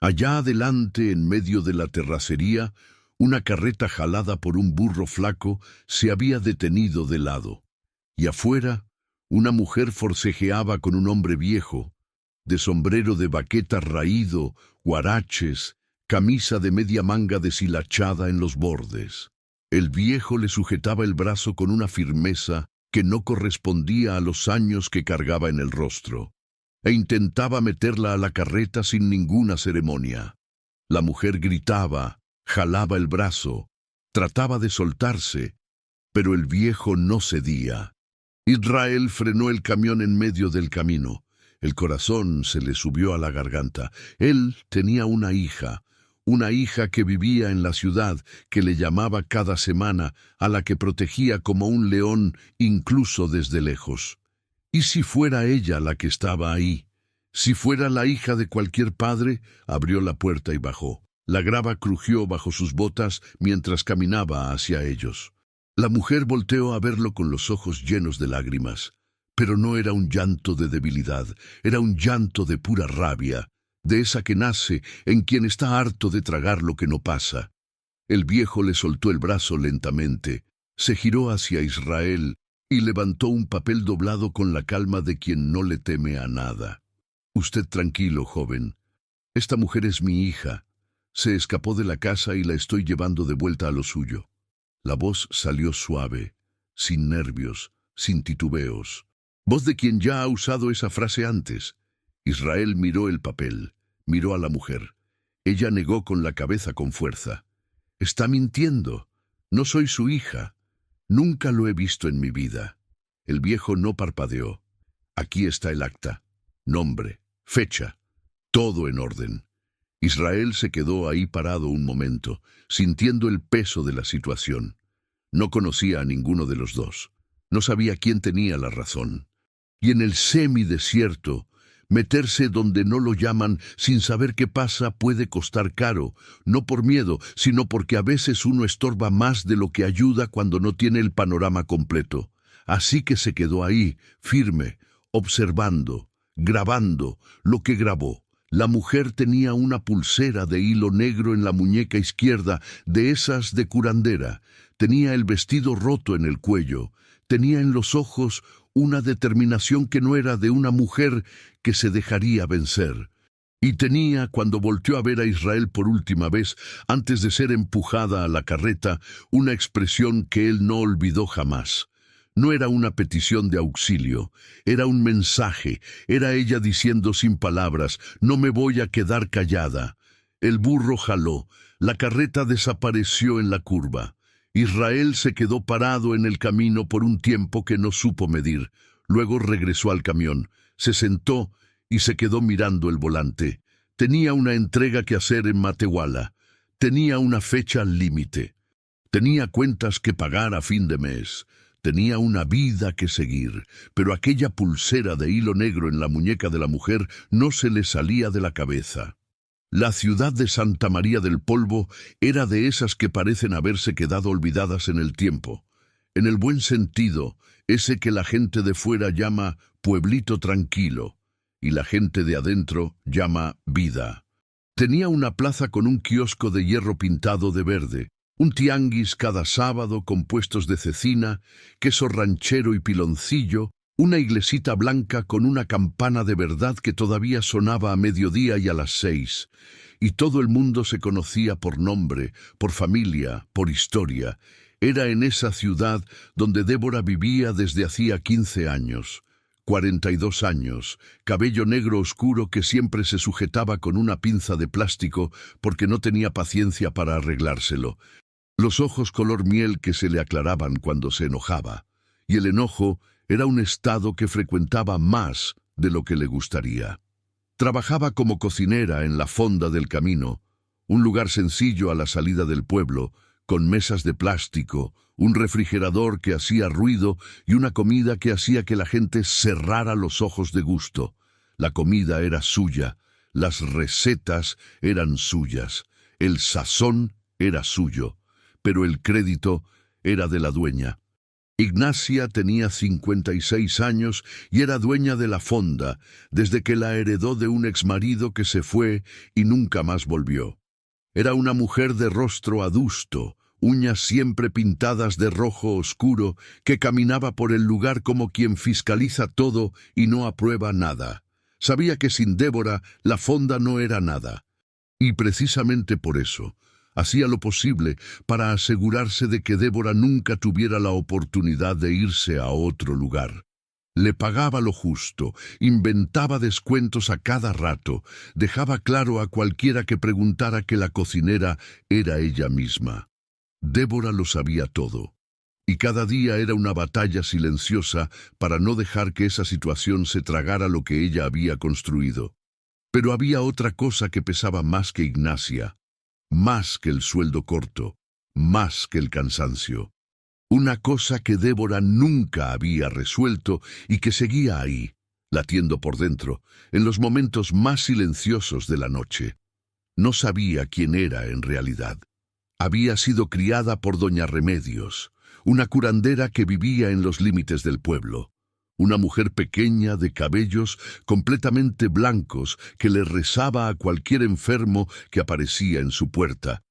Allá adelante, en medio de la terracería, una carreta jalada por un burro flaco se había detenido de lado, y afuera, una mujer forcejeaba con un hombre viejo, de sombrero de baqueta raído, huaraches, camisa de media manga deshilachada en los bordes. El viejo le sujetaba el brazo con una firmeza que no correspondía a los años que cargaba en el rostro, e intentaba meterla a la carreta sin ninguna ceremonia. La mujer gritaba, jalaba el brazo, trataba de soltarse, pero el viejo no cedía. Israel frenó el camión en medio del camino. El corazón se le subió a la garganta. Él tenía una hija que vivía en la ciudad, que le llamaba cada semana, a la que protegía como un león incluso desde lejos. ¿Y si fuera ella la que estaba ahí? Si fuera la hija de cualquier padre, abrió la puerta y bajó. La grava crujió bajo sus botas mientras caminaba hacia ellos. La mujer volteó a verlo con los ojos llenos de lágrimas, pero no era un llanto de debilidad, era un llanto de pura rabia, de esa que nace en quien está harto de tragar lo que no pasa. El viejo le soltó el brazo lentamente, se giró hacia Israel y levantó un papel doblado con la calma de quien no le teme a nada. Usted tranquilo, joven. Esta mujer es mi hija. Se escapó de la casa y la estoy llevando de vuelta a lo suyo. La voz salió suave, sin nervios, sin titubeos. Voz de quien ya ha usado esa frase antes. Israel miró el papel, miró a la mujer. Ella negó con la cabeza con fuerza. Está mintiendo. No soy su hija. Nunca lo he visto en mi vida. El viejo no parpadeó. Aquí está el acta. Nombre, fecha, todo en orden. Israel se quedó ahí parado un momento, sintiendo el peso de la situación. No conocía a ninguno de los dos. No sabía quién tenía la razón. Y en el semidesierto, meterse donde no lo llaman sin saber qué pasa puede costar caro, no por miedo, sino porque a veces uno estorba más de lo que ayuda cuando no tiene el panorama completo. Así que se quedó ahí, firme, observando, grabando lo que grabó. La mujer tenía una pulsera de hilo negro en la muñeca izquierda, de esas de curandera. Tenía el vestido roto en el cuello. Tenía en los ojos una determinación que no era de una mujer que se dejaría vencer. Y tenía, cuando volteó a ver a Israel por última vez, antes de ser empujada a la carreta, una expresión que él no olvidó jamás. No era una petición de auxilio, era un mensaje, era ella diciendo sin palabras, no me voy a quedar callada. El burro jaló, la carreta desapareció en la curva. Israel se quedó parado en el camino por un tiempo que no supo medir. Luego regresó al camión, se sentó y se quedó mirando el volante. Tenía una entrega que hacer en Matehuala. Tenía una fecha límite. Tenía cuentas que pagar a fin de mes. Tenía una vida que seguir, pero aquella pulsera de hilo negro en la muñeca de la mujer no se le salía de la cabeza. La ciudad de Santa María del Polvo era de esas que parecen haberse quedado olvidadas en el tiempo. En el buen sentido, ese que la gente de fuera llama pueblito tranquilo, y la gente de adentro llama vida. Tenía una plaza con un kiosco de hierro pintado de verde, un tianguis cada sábado con puestos de cecina, queso ranchero y piloncillo, una iglesita blanca con una campana de verdad que todavía sonaba a mediodía y a las 6, y todo el mundo se conocía por nombre, por familia, por historia. Era en esa ciudad donde Débora vivía desde hacía 15 años. 42 años, cabello negro oscuro que siempre se sujetaba con una pinza de plástico porque no tenía paciencia para arreglárselo. Los ojos color miel que se le aclaraban cuando se enojaba, y el enojo era un estado que frecuentaba más de lo que le gustaría. Trabajaba como cocinera en la fonda del camino, un lugar sencillo a la salida del pueblo, con mesas de plástico, un refrigerador que hacía ruido y una comida que hacía que la gente cerrara los ojos de gusto. La comida era suya, las recetas eran suyas, el sazón era suyo, pero el crédito era de la dueña. Ignacia tenía 56 años y era dueña de la fonda, desde que la heredó de un exmarido que se fue y nunca más volvió. Era una mujer de rostro adusto, uñas siempre pintadas de rojo oscuro, que caminaba por el lugar como quien fiscaliza todo y no aprueba nada. Sabía que sin Débora la fonda no era nada. Y precisamente por eso, hacía lo posible para asegurarse de que Débora nunca tuviera la oportunidad de irse a otro lugar. Le pagaba lo justo, inventaba descuentos a cada rato, dejaba claro a cualquiera que preguntara que la cocinera era ella misma. Débora lo sabía todo, y cada día era una batalla silenciosa para no dejar que esa situación se tragara lo que ella había construido. Pero había otra cosa que pesaba más que Ignacia, más que el sueldo corto, más que el cansancio. Una cosa que Débora nunca había resuelto y que seguía ahí, latiendo por dentro, en los momentos más silenciosos de la noche. No sabía quién era en realidad. Había sido criada por doña Remedios, una curandera que vivía en los límites del pueblo. Una mujer pequeña, de cabellos completamente blancos, que le rezaba a cualquier enfermo que aparecía en su puerta.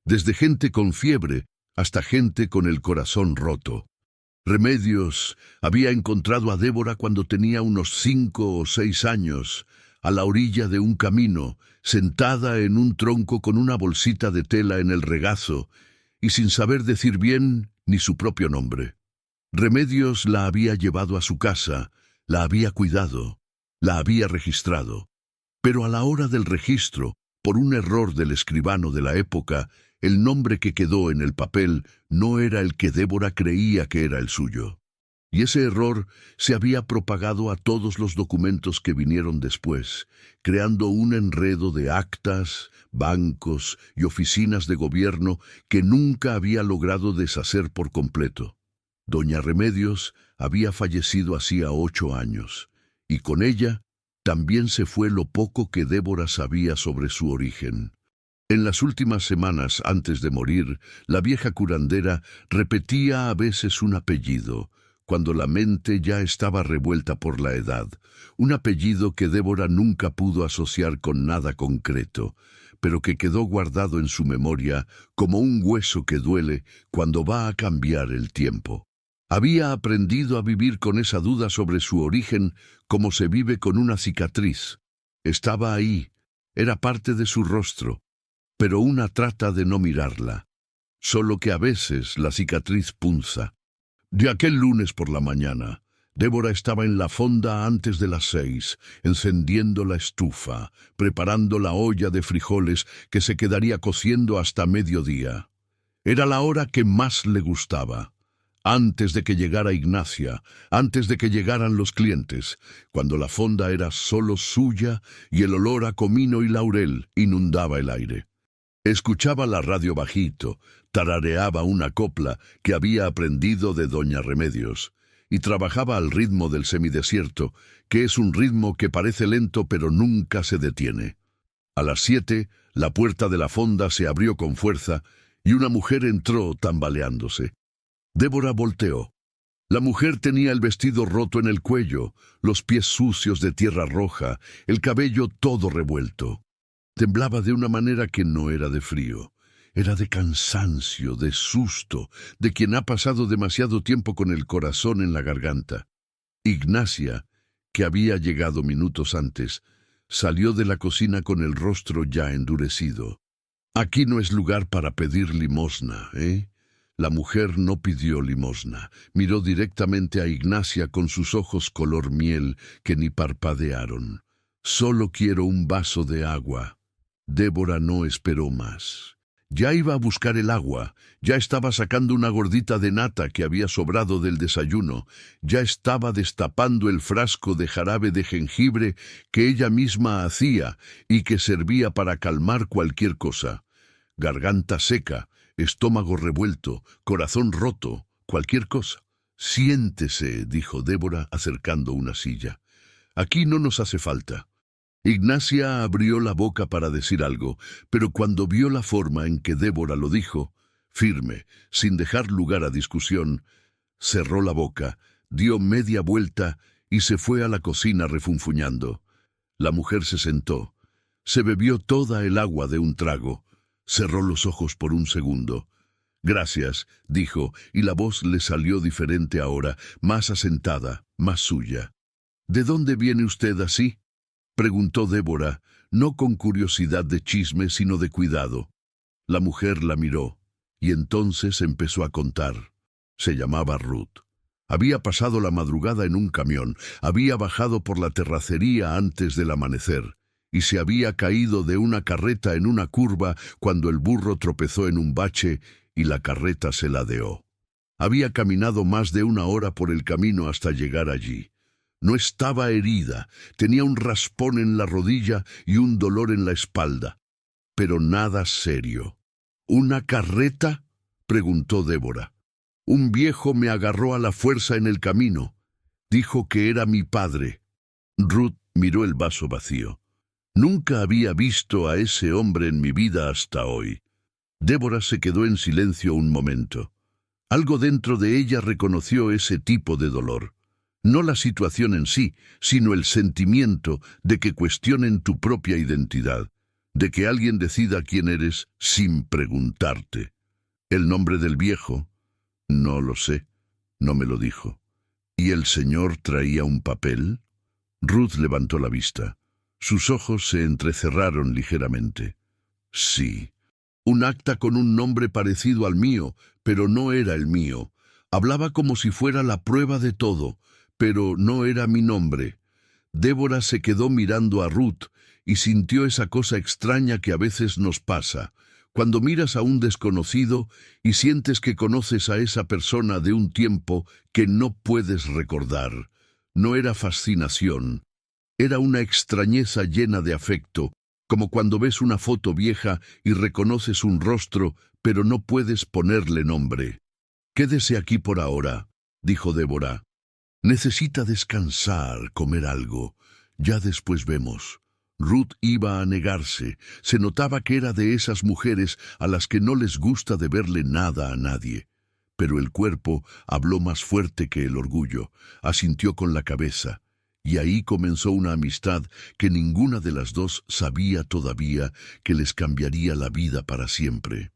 Desde gente con fiebre hasta gente con el corazón roto. Remedios había encontrado a Débora cuando tenía unos 5 o 6 años, a la orilla de un camino, sentada en un tronco con una bolsita de tela en el regazo, y sin saber decir bien ni su propio nombre. Remedios la había llevado a su casa, la había cuidado, la había registrado. Pero a la hora del registro, por un error del escribano de la época, el nombre que quedó en el papel no era el que Débora creía que era el suyo. Y ese error se había propagado a todos los documentos que vinieron después, creando un enredo de actas, bancos y oficinas de gobierno que nunca había logrado deshacer por completo. Doña Remedios había fallecido hacía 8 años, y con ella también se fue lo poco que Débora sabía sobre su origen. En las últimas semanas antes de morir, la vieja curandera repetía a veces un apellido, cuando la mente ya estaba revuelta por la edad, un apellido que Débora nunca pudo asociar con nada concreto, pero que quedó guardado en su memoria como un hueso que duele cuando va a cambiar el tiempo. Había aprendido a vivir con esa duda sobre su origen como se vive con una cicatriz. Estaba ahí, era parte de su rostro, pero una trata de no mirarla, solo que a veces la cicatriz punza. De aquel lunes por la mañana, Débora estaba en la fonda antes de las 6, encendiendo la estufa, preparando la olla de frijoles que se quedaría cociendo hasta mediodía. Era la hora que más le gustaba, antes de que llegara Ignacia, antes de que llegaran los clientes, cuando la fonda era solo suya y el olor a comino y laurel inundaba el aire. Escuchaba la radio bajito, tarareaba una copla que había aprendido de doña Remedios, y trabajaba al ritmo del semidesierto, que es un ritmo que parece lento pero nunca se detiene. A las 7, la puerta de la fonda se abrió con fuerza y una mujer entró tambaleándose. Débora volteó. La mujer tenía el vestido roto en el cuello, los pies sucios de tierra roja, el cabello todo revuelto. Temblaba de una manera que no era de frío, era de cansancio, de susto, de quien ha pasado demasiado tiempo con el corazón en la garganta. Ignacia, que había llegado minutos antes, salió de la cocina con el rostro ya endurecido. «Aquí no es lugar para pedir limosna, ¿eh?» La mujer no pidió limosna, miró directamente a Ignacia con sus ojos color miel que ni parpadearon. «Solo quiero un vaso de agua». Débora no esperó más. Ya iba a buscar el agua, ya estaba sacando una gordita de nata que había sobrado del desayuno, ya estaba destapando el frasco de jarabe de jengibre que ella misma hacía y que servía para calmar cualquier cosa. Garganta seca, estómago revuelto, corazón roto, cualquier cosa. «Siéntese», dijo Débora acercando una silla. «Aquí no nos hace falta». Ignacia abrió la boca para decir algo, pero cuando vio la forma en que Débora lo dijo, firme, sin dejar lugar a discusión, Cerró la boca, dio media vuelta y se fue a la cocina refunfuñando. La mujer se sentó. Se bebió toda el agua de un trago. Cerró los ojos por un segundo. «Gracias», dijo, y la voz le salió diferente ahora, más asentada, más suya. «¿De dónde viene usted así?», preguntó Débora, no con curiosidad de chisme, sino de cuidado. La mujer la miró, y entonces empezó a contar. Se llamaba Ruth. Había pasado la madrugada en un camión, había bajado por la terracería antes del amanecer, y se había caído de una carreta en una curva cuando el burro tropezó en un bache y la carreta se ladeó. Había caminado más de 1 hora por el camino hasta llegar allí. No estaba herida, tenía un raspón en la rodilla y un dolor en la espalda, pero nada serio. «¿Una carreta?», preguntó Débora. «Un viejo me agarró a la fuerza en el camino. Dijo que era mi padre». Ruth miró el vaso vacío. «Nunca había visto a ese hombre en mi vida hasta hoy». Débora se quedó en silencio un momento. Algo dentro de ella reconoció ese tipo de dolor. No la situación en sí, sino el sentimiento de que cuestionen tu propia identidad, de que alguien decida quién eres sin preguntarte. ¿El nombre del viejo? No lo sé, no me lo dijo. ¿Y el señor traía un papel? Ruth levantó la vista. Sus ojos se entrecerraron ligeramente. Sí. Un acta con un nombre parecido al mío, pero no era el mío. Hablaba como si fuera la prueba de todo, pero no era mi nombre. Débora se quedó mirando a Ruth y sintió esa cosa extraña que a veces nos pasa, cuando miras a un desconocido y sientes que conoces a esa persona de un tiempo que no puedes recordar. No era fascinación, era una extrañeza llena de afecto, como cuando ves una foto vieja y reconoces un rostro, pero no puedes ponerle nombre. «Quédese aquí por ahora», dijo Débora. «Necesita descansar, comer algo. Ya después vemos». Ruth iba a negarse. Se notaba que era de esas mujeres a las que no les gusta deberle nada a nadie. Pero el cuerpo habló más fuerte que el orgullo. Asintió con la cabeza. Y ahí comenzó una amistad que ninguna de las dos sabía todavía que les cambiaría la vida para siempre.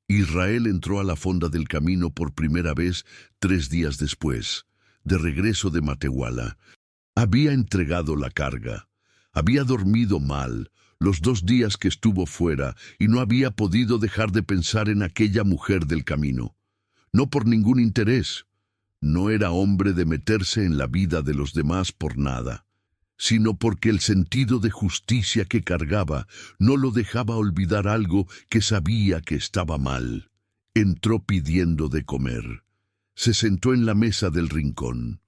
Israel entró a la fonda del camino por primera vez 3 días después, de regreso de Matehuala. Había entregado la carga. Había dormido mal los 2 días que estuvo fuera y no había podido dejar de pensar en aquella mujer del camino. No por ningún interés. No era hombre de meterse en la vida de los demás por nada, sino porque el sentido de justicia que cargaba no lo dejaba olvidar algo que sabía que estaba mal. Entró pidiendo de comer. Se sentó en la mesa del rincón.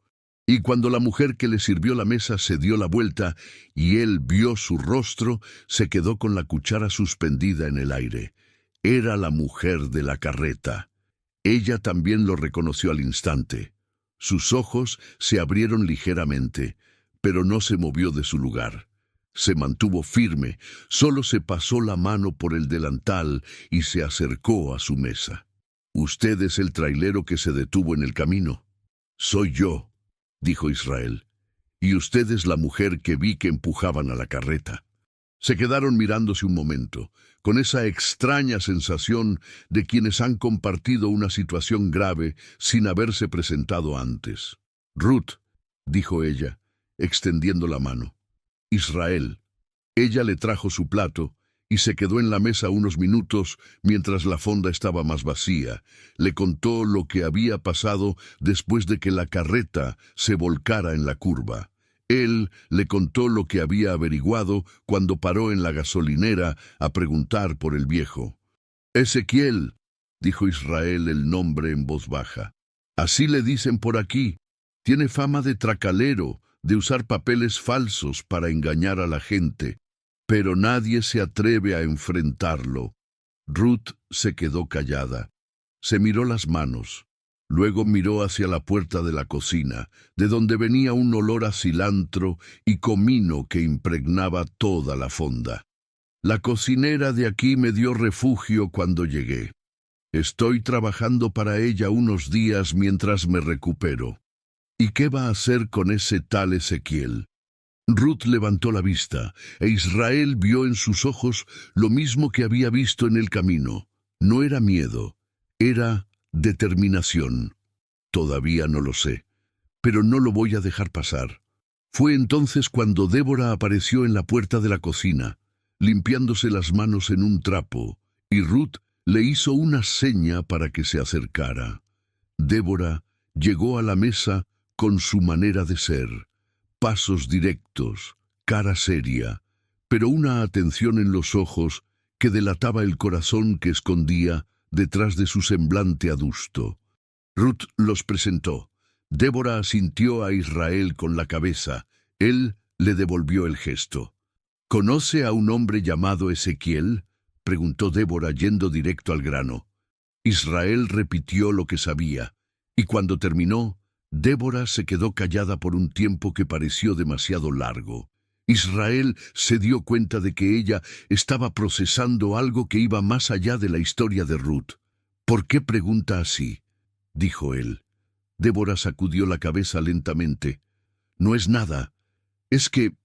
Y cuando la mujer que le sirvió la mesa se dio la vuelta y él vio su rostro, se quedó con la cuchara suspendida en el aire. Era la mujer de la carreta. Ella también lo reconoció al instante. Sus ojos se abrieron ligeramente, pero no se movió de su lugar. Se mantuvo firme, solo se pasó la mano por el delantal y se acercó a su mesa. «¿Usted es el trailero que se detuvo en el camino?» «Soy yo», dijo Israel. «Y usted es la mujer que vi que empujaban a la carreta». Se quedaron mirándose un momento, con esa extraña sensación de quienes han compartido una situación grave sin haberse presentado antes. «Ruth», dijo ella, extendiendo la mano. «Israel». Ella le trajo su plato y se quedó en la mesa unos minutos mientras la fonda estaba más vacía. Le contó lo que había pasado después de que la carreta se volcara en la curva. Él le contó lo que había averiguado cuando paró en la gasolinera a preguntar por el viejo. «Ezequiel», dijo Israel el nombre en voz baja. «Así le dicen por aquí. Tiene fama de tracalero, de usar papeles falsos para engañar a la gente, pero nadie se atreve a enfrentarlo». Ruth se quedó callada. Se miró las manos. Luego miró hacia la puerta de la cocina, de donde venía un olor a cilantro y comino que impregnaba toda la fonda. «La cocinera de aquí me dio refugio cuando llegué. Estoy trabajando para ella unos días mientras me recupero. ¿Y qué va a hacer con ese tal Ezequiel? Ruth levantó la vista, e Israel vio en sus ojos lo mismo que había visto en el camino. No era miedo, era determinación. Todavía no lo sé, pero no lo voy a dejar pasar. Fue entonces cuando Débora apareció en la puerta de la cocina, limpiándose las manos en un trapo, y Ruth le hizo una seña para que se acercara. Débora llegó a la mesa con su manera de ser, pasos directos, cara seria, pero una atención en los ojos que delataba el corazón que escondía detrás de su semblante adusto. Ruth los presentó. Débora asintió a Israel con la cabeza. Él le devolvió el gesto. ¿Conoce a un hombre llamado Ezequiel?, preguntó Débora yendo directo al grano. Israel repitió lo que sabía, y cuando terminó, Débora se quedó callada por un tiempo que pareció demasiado largo. Israel se dio cuenta de que ella estaba procesando algo que iba más allá de la historia de Ruth. ¿Por qué pregunta así?, dijo él. Débora sacudió la cabeza lentamente. No es nada. Es que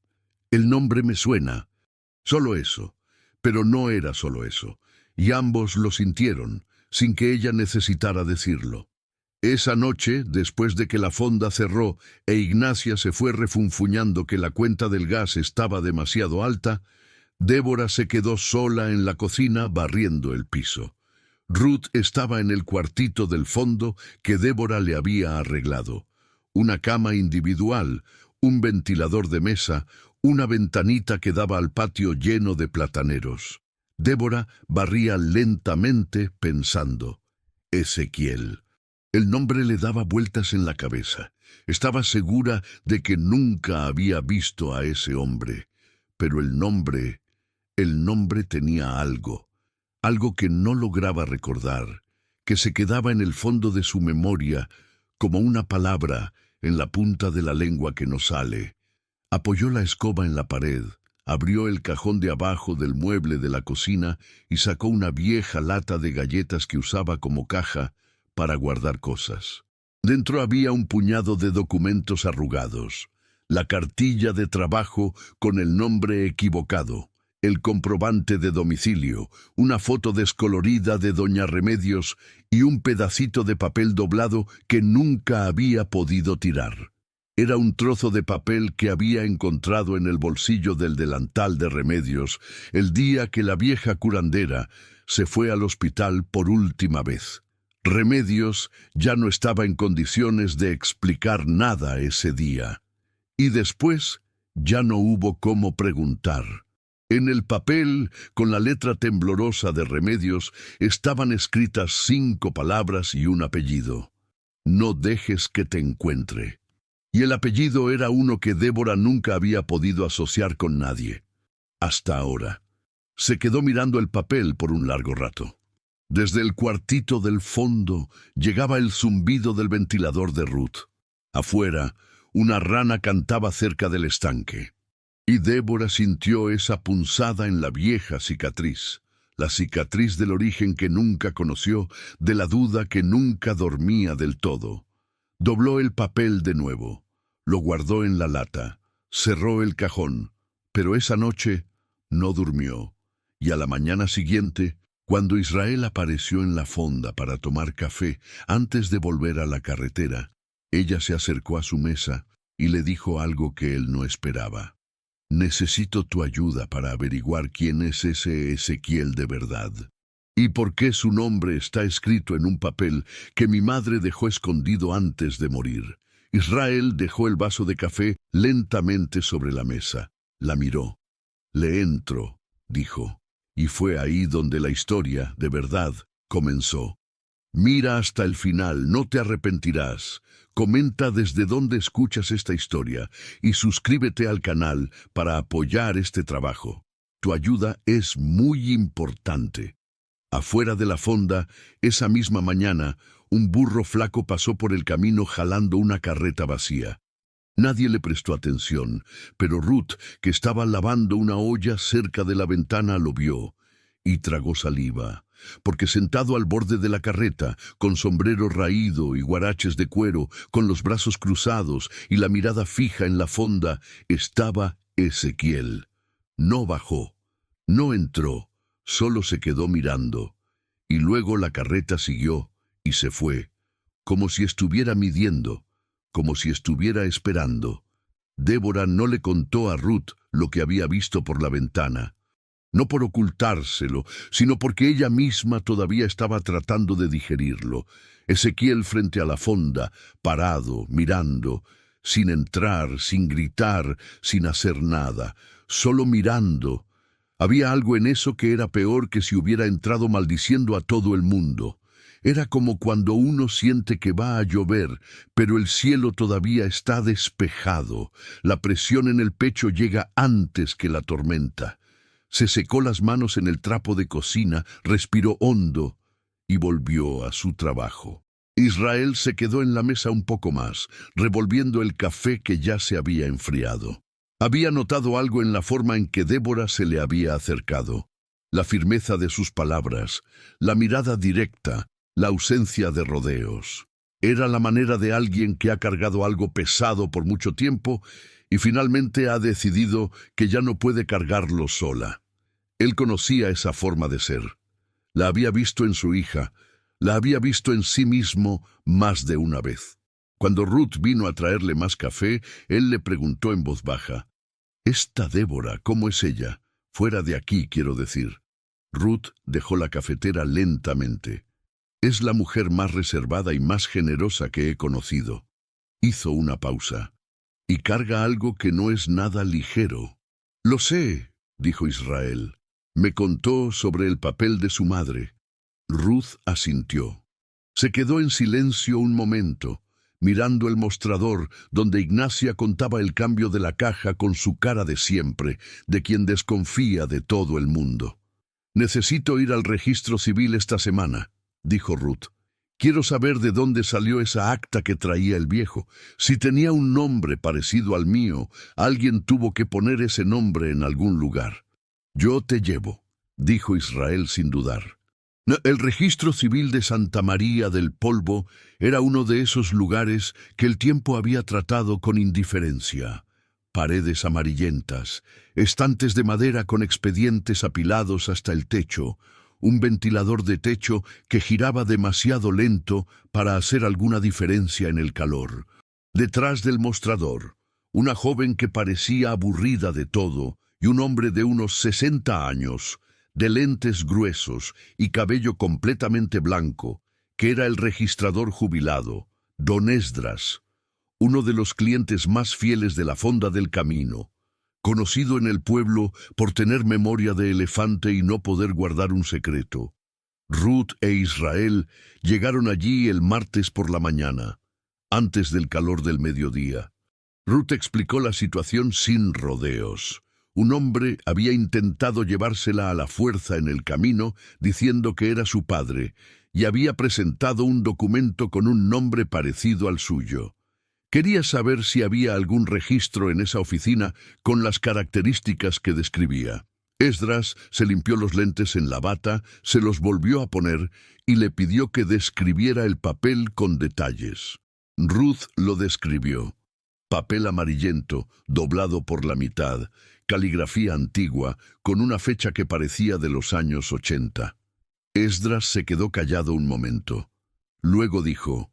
el nombre me suena. Solo eso. Pero no era solo eso. Y ambos lo sintieron, sin que ella necesitara decirlo. Esa noche, después de que la fonda cerró e Ignacia se fue refunfuñando que la cuenta del gas estaba demasiado alta, Débora se quedó sola en la cocina barriendo el piso. Ruth estaba en el cuartito del fondo que Débora le había arreglado. Una cama individual, un ventilador de mesa, una ventanita que daba al patio lleno de plataneros. Débora barría lentamente pensando. Ezequiel. El nombre le daba vueltas en la cabeza. Estaba segura de que nunca había visto a ese hombre. Pero el nombre tenía algo que no lograba recordar, que se quedaba en el fondo de su memoria como una palabra en la punta de la lengua que no sale. Apoyó la escoba en la pared, abrió el cajón de abajo del mueble de la cocina y sacó una vieja lata de galletas que usaba como caja para guardar cosas. Dentro había un puñado de documentos arrugados, la cartilla de trabajo con el nombre equivocado, el comprobante de domicilio, una foto descolorida de doña Remedios y un pedacito de papel doblado que nunca había podido tirar. Era un trozo de papel que había encontrado en el bolsillo del delantal de Remedios el día que la vieja curandera se fue al hospital por última vez. Remedios ya no estaba en condiciones de explicar nada ese día. Y después ya no hubo cómo preguntar. En el papel, con la letra temblorosa de Remedios, estaban escritas 5 palabras y un apellido. No dejes que te encuentre. Y el apellido era uno que Débora nunca había podido asociar con nadie. Hasta ahora. Se quedó mirando el papel por un largo rato. Desde el cuartito del fondo llegaba el zumbido del ventilador de Ruth. Afuera, una rana cantaba cerca del estanque. Y Débora sintió esa punzada en la vieja cicatriz, la cicatriz del origen que nunca conoció, de la duda que nunca dormía del todo. Dobló el papel de nuevo, lo guardó en la lata, cerró el cajón, pero esa noche no durmió. Y a la mañana siguiente, cuando Israel apareció en la fonda para tomar café antes de volver a la carretera, ella se acercó a su mesa y le dijo algo que él no esperaba. Necesito tu ayuda para averiguar quién es ese Ezequiel de verdad. ¿Y por qué su nombre está escrito en un papel que mi madre dejó escondido antes de morir? Israel dejó el vaso de café lentamente sobre la mesa. La miró. Le entro, dijo. Y fue ahí donde la historia, de verdad, comenzó. Mira hasta el final, no te arrepentirás. Comenta desde dónde escuchas esta historia y suscríbete al canal para apoyar este trabajo. Tu ayuda es muy importante. Afuera de la fonda, esa misma mañana, un burro flaco pasó por el camino jalando una carreta vacía. Nadie le prestó atención, pero Ruth, que estaba lavando una olla cerca de la ventana, lo vio. y tragó saliva, porque sentado al borde de la carreta, con sombrero raído y guaraches de cuero, con los brazos cruzados y la mirada fija en la fonda, estaba Ezequiel. No bajó, no entró, solo se quedó mirando, y luego la carreta siguió y se fue, como si estuviera midiendo, como si estuviera esperando. Débora no le contó a Ruth lo que había visto por la ventana, no por ocultárselo, sino porque ella misma todavía estaba tratando de digerirlo. Ezequiel frente a la fonda, parado, mirando, sin entrar, sin gritar, sin hacer nada, solo mirando. Había algo en eso que era peor que si hubiera entrado maldiciendo a todo el mundo. Era como cuando uno siente que va a llover, pero el cielo todavía está despejado. La presión en el pecho llega antes que la tormenta. Se secó las manos en el trapo de cocina, respiró hondo y volvió a su trabajo. Israel se quedó en la mesa un poco más, revolviendo el café que ya se había enfriado. Había notado algo en la forma en que Débora se le había acercado. La firmeza de sus palabras, la mirada directa, la ausencia de rodeos. Era la manera de alguien que ha cargado algo pesado por mucho tiempo y finalmente ha decidido que ya no puede cargarlo sola. Él conocía esa forma de ser. La había visto en su hija, la había visto en sí mismo más de una vez. Cuando Ruth vino a traerle más café, él le preguntó en voz baja: «¿Esta Débora, cómo es ella? Fuera de aquí, quiero decir». Ruth dejó la cafetera lentamente. «Es la mujer más reservada y más generosa que he conocido». Hizo una pausa. «Y carga algo que no es nada ligero». «Lo sé», dijo Israel. «Me contó sobre el papel de su madre». Ruth asintió. Se quedó en silencio un momento, mirando el mostrador donde Ignacia contaba el cambio de la caja con su cara de siempre, de quien desconfía de todo el mundo. «Necesito ir al registro civil esta semana», dijo Ruth. «Quiero saber de dónde salió esa acta que traía el viejo. Si tenía un nombre parecido al mío, alguien tuvo que poner ese nombre en algún lugar». «Yo te llevo», dijo Israel sin dudar. El registro civil de Santa María del Polvo era uno de esos lugares que el tiempo había tratado con indiferencia. Paredes amarillentas, estantes de madera con expedientes apilados hasta el techo, un ventilador de techo que giraba demasiado lento para hacer alguna diferencia en el calor. Detrás del mostrador, una joven que parecía aburrida de todo y un hombre de unos 60 años, de lentes gruesos y cabello completamente blanco, que era el registrador jubilado, don Esdras, uno de los clientes más fieles de la Fonda del Camino, conocido en el pueblo por tener memoria de elefante y no poder guardar un secreto. Ruth e Israel llegaron allí el martes por la mañana, antes del calor del mediodía. Ruth explicó la situación sin rodeos. Un hombre había intentado llevársela a la fuerza en el camino, diciendo que era su padre, y había presentado un documento con un nombre parecido al suyo. Quería saber si había algún registro en esa oficina con las características que describía. Esdras se limpió los lentes en la bata, se los volvió a poner y le pidió que describiera el papel con detalles. Ruth lo describió. Papel amarillento, doblado por la mitad, caligrafía antigua, con una fecha que parecía de los años 80. Esdras se quedó callado un momento. Luego dijo: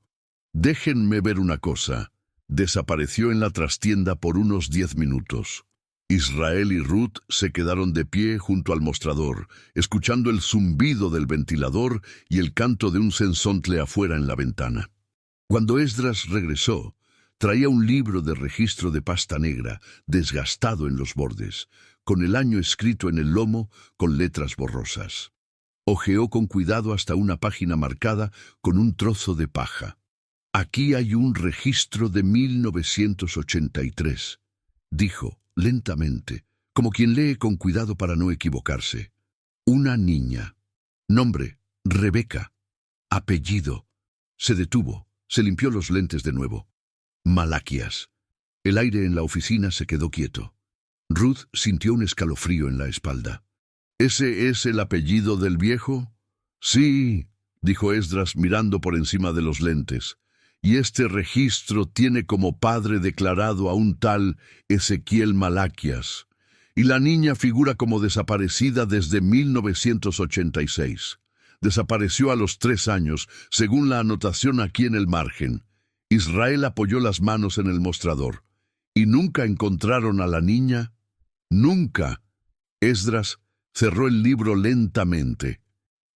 «Déjenme ver una cosa». Desapareció en la trastienda por unos 10 minutos. Israel y Ruth se quedaron de pie junto al mostrador, escuchando el zumbido del ventilador y el canto de un censontle afuera en la ventana. Cuando Esdras regresó, traía un libro de registro de pasta negra, desgastado en los bordes, con el año escrito en el lomo con letras borrosas. Hojeó con cuidado hasta una página marcada con un trozo de paja. «Aquí hay un registro de 1983», dijo lentamente, como quien lee con cuidado para no equivocarse. «Una niña. Nombre: Rebeca. Apellido». Se detuvo, se limpió los lentes de nuevo. «Malaquías». El aire en la oficina se quedó quieto. Ruth sintió un escalofrío en la espalda. ¿Ese es el apellido del viejo? Sí, dijo Esdras mirando por encima de los lentes. Y este registro tiene como padre declarado a un tal Ezequiel Malaquías. Y la niña figura como desaparecida desde 1986. Desapareció a los 3 años, según la anotación aquí en el margen. Israel apoyó las manos en el mostrador. ¿Y nunca encontraron a la niña? Nunca. Esdras cerró el libro lentamente.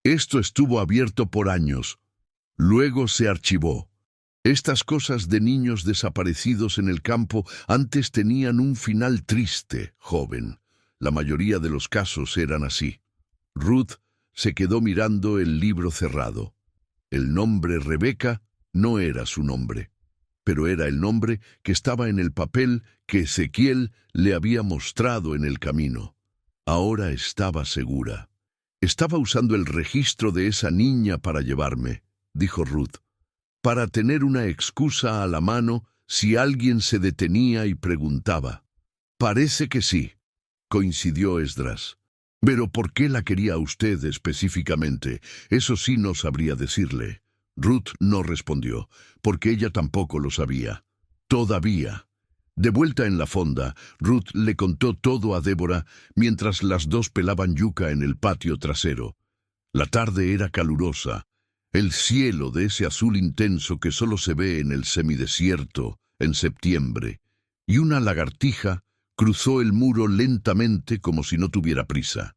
Esto estuvo abierto por años. Luego se archivó. Estas cosas de niños desaparecidos en el campo antes tenían un final triste, joven. La mayoría de los casos eran así. Ruth se quedó mirando el libro cerrado. El nombre Rebeca no era su nombre, pero era el nombre que estaba en el papel que Ezequiel le había mostrado en el camino. Ahora estaba segura. Estaba usando el registro de esa niña para llevarme, dijo Ruth, para tener una excusa a la mano si alguien se detenía y preguntaba. Parece que sí, coincidió Esdras. Pero ¿por qué la quería usted específicamente? Eso sí no sabría decirle. Ruth no respondió, porque ella tampoco lo sabía. Todavía. De vuelta en la fonda, Ruth le contó todo a Débora mientras las dos pelaban yuca en el patio trasero. La tarde era calurosa. El cielo de ese azul intenso que solo se ve en el semidesierto en septiembre, y una lagartija cruzó el muro lentamente como si no tuviera prisa.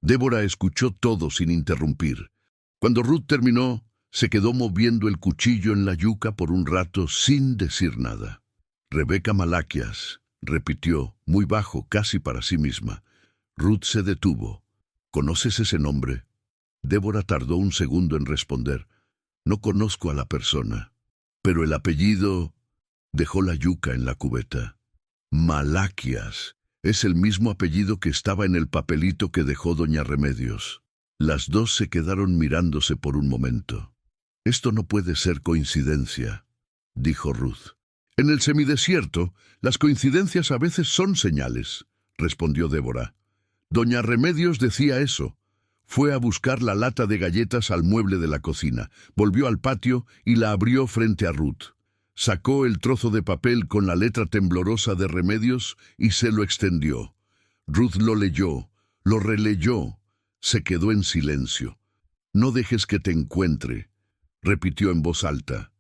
Débora escuchó todo sin interrumpir. Cuando Ruth terminó, se quedó moviendo el cuchillo en la yuca por un rato sin decir nada. Rebeca Malaquías, repitió, muy bajo, casi para sí misma. Ruth se detuvo. ¿Conoces ese nombre? Débora tardó un segundo en responder. No conozco a la persona, pero el apellido... Dejó la yuca en la cubeta. Malaquías. Es el mismo apellido que estaba en el papelito que dejó doña Remedios. Las dos se quedaron mirándose por un momento. Esto no puede ser coincidencia, dijo Ruth. En el semidesierto, las coincidencias a veces son señales, respondió Débora. Doña Remedios decía eso. Fue a buscar la lata de galletas al mueble de la cocina, volvió al patio y la abrió frente a Ruth. Sacó el trozo de papel con la letra temblorosa de Remedios y se lo extendió. Ruth lo leyó, lo releyó, se quedó en silencio. No dejes que te encuentre, repitió en voz alta.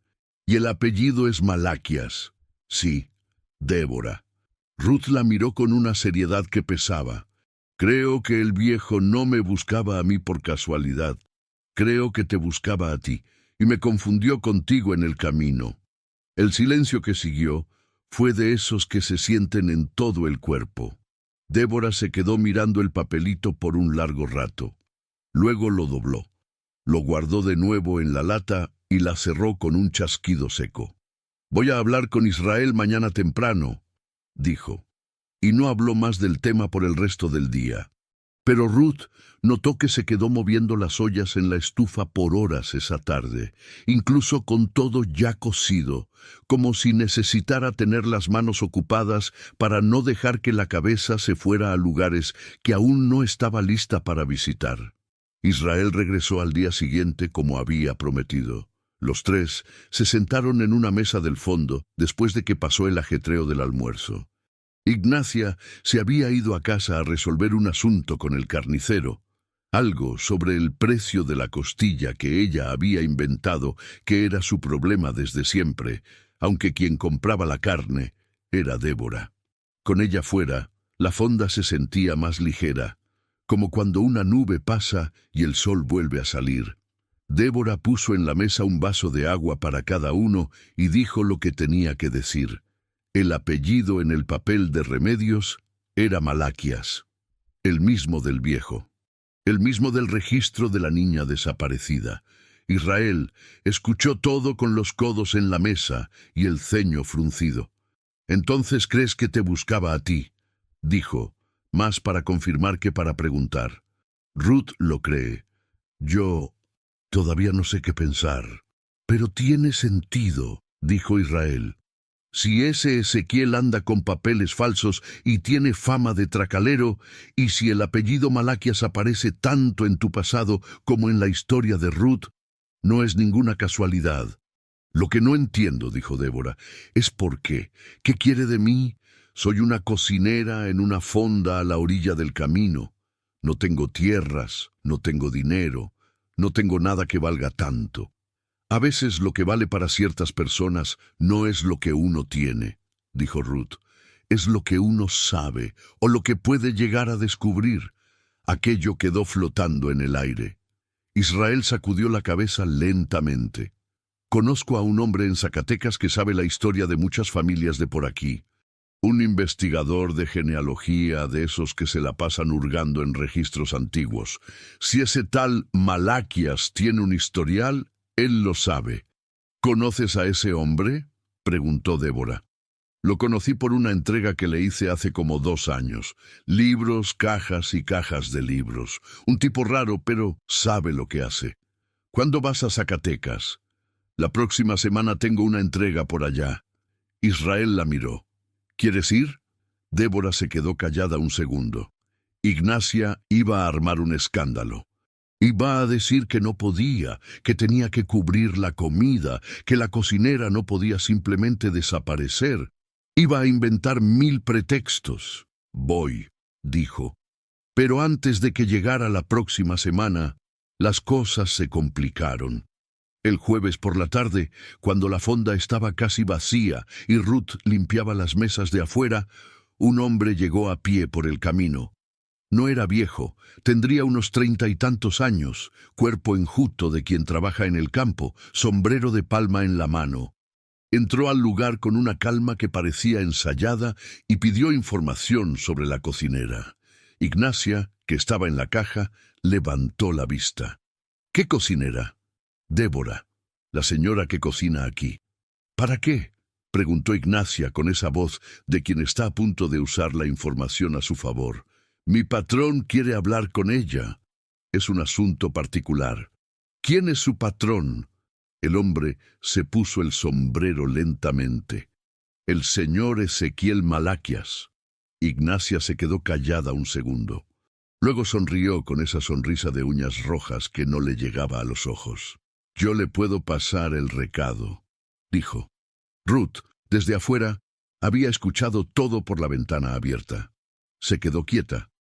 Y el apellido es Malaquías. Sí, Débora. Ruth la miró con una seriedad que pesaba. Creo que el viejo no me buscaba a mí por casualidad. Creo que te buscaba a ti, y me confundió contigo en el camino. El silencio que siguió fue de esos que se sienten en todo el cuerpo. Débora se quedó mirando el papelito por un largo rato. Luego lo dobló. Lo guardó de nuevo en la lata y la cerró con un chasquido seco. Voy a hablar con Israel mañana temprano, dijo. Y no habló más del tema por el resto del día. Pero Ruth notó que se quedó moviendo las ollas en la estufa por horas esa tarde, incluso con todo ya cocido, como si necesitara tener las manos ocupadas para no dejar que la cabeza se fuera a lugares que aún no estaba lista para visitar. Israel regresó al día siguiente como había prometido. Los tres se sentaron en una mesa del fondo después de que pasó el ajetreo del almuerzo. Ignacia se había ido a casa a resolver un asunto con el carnicero, algo sobre el precio de la costilla que ella había inventado, que era su problema desde siempre, aunque quien compraba la carne era Débora. Con ella fuera, la fonda se sentía más ligera, como cuando una nube pasa y el sol vuelve a salir. Débora puso en la mesa un vaso de agua para cada uno y dijo lo que tenía que decir. El apellido en el papel de Remedios era Malaquías, el mismo del viejo, el mismo del registro de la niña desaparecida. Israel escuchó todo con los codos en la mesa y el ceño fruncido. «¿Entonces crees que te buscaba a ti?», dijo, más para confirmar que para preguntar. Ruth lo cree. Yo todavía no sé qué pensar. Pero tiene sentido, dijo Israel. Si ese Ezequiel anda con papeles falsos y tiene fama de tracalero, y si el apellido Malaquías aparece tanto en tu pasado como en la historia de Ruth, no es ninguna casualidad. Lo que no entiendo, dijo Débora, es por qué. ¿Qué quiere de mí? Soy una cocinera en una fonda a la orilla del camino. No tengo tierras, no tengo dinero, no tengo nada que valga tanto. A veces lo que vale para ciertas personas no es lo que uno tiene, dijo Ruth. Es lo que uno sabe o lo que puede llegar a descubrir. Aquello quedó flotando en el aire. Israel sacudió la cabeza lentamente. Conozco a un hombre en Zacatecas que sabe la historia de muchas familias de por aquí. Un investigador de genealogía de esos que se la pasan hurgando en registros antiguos. Si ese tal Malaquías tiene un historial, él lo sabe. ¿Conoces a ese hombre?, preguntó Débora. Lo conocí por una entrega que le hice hace como 2 años. Libros, cajas y cajas de libros. Un tipo raro, pero sabe lo que hace. ¿Cuándo vas a Zacatecas? La próxima semana tengo una entrega por allá. Israel la miró. ¿Quieres ir? Débora se quedó callada un segundo. Ignacia iba a armar un escándalo. Iba a decir que no podía, que tenía que cubrir la comida, que la cocinera no podía simplemente desaparecer. Iba a inventar 1000 pretextos. Voy, dijo. Pero antes de que llegara la próxima semana, las cosas se complicaron. El jueves por la tarde, cuando la fonda estaba casi vacía y Ruth limpiaba las mesas de afuera, un hombre llegó a pie por el camino. No era viejo, tendría unos 30 y tantos años, cuerpo enjuto de quien trabaja en el campo, sombrero de palma en la mano. Entró al lugar con una calma que parecía ensayada y pidió información sobre la cocinera. Ignacia, que estaba en la caja, levantó la vista. ¿Qué cocinera? Débora, la señora que cocina aquí. ¿Para qué?, preguntó Ignacia con esa voz de quien está a punto de usar la información a su favor. Mi patrón quiere hablar con ella. Es un asunto particular. ¿Quién es su patrón? El hombre se puso el sombrero lentamente. El señor Ezequiel Malaquías. Ignacia se quedó callada un segundo. Luego sonrió con esa sonrisa de uñas rojas que no le llegaba a los ojos. Yo le puedo pasar el recado, dijo. Ruth, desde afuera, había escuchado todo por la ventana abierta. Se quedó quieta,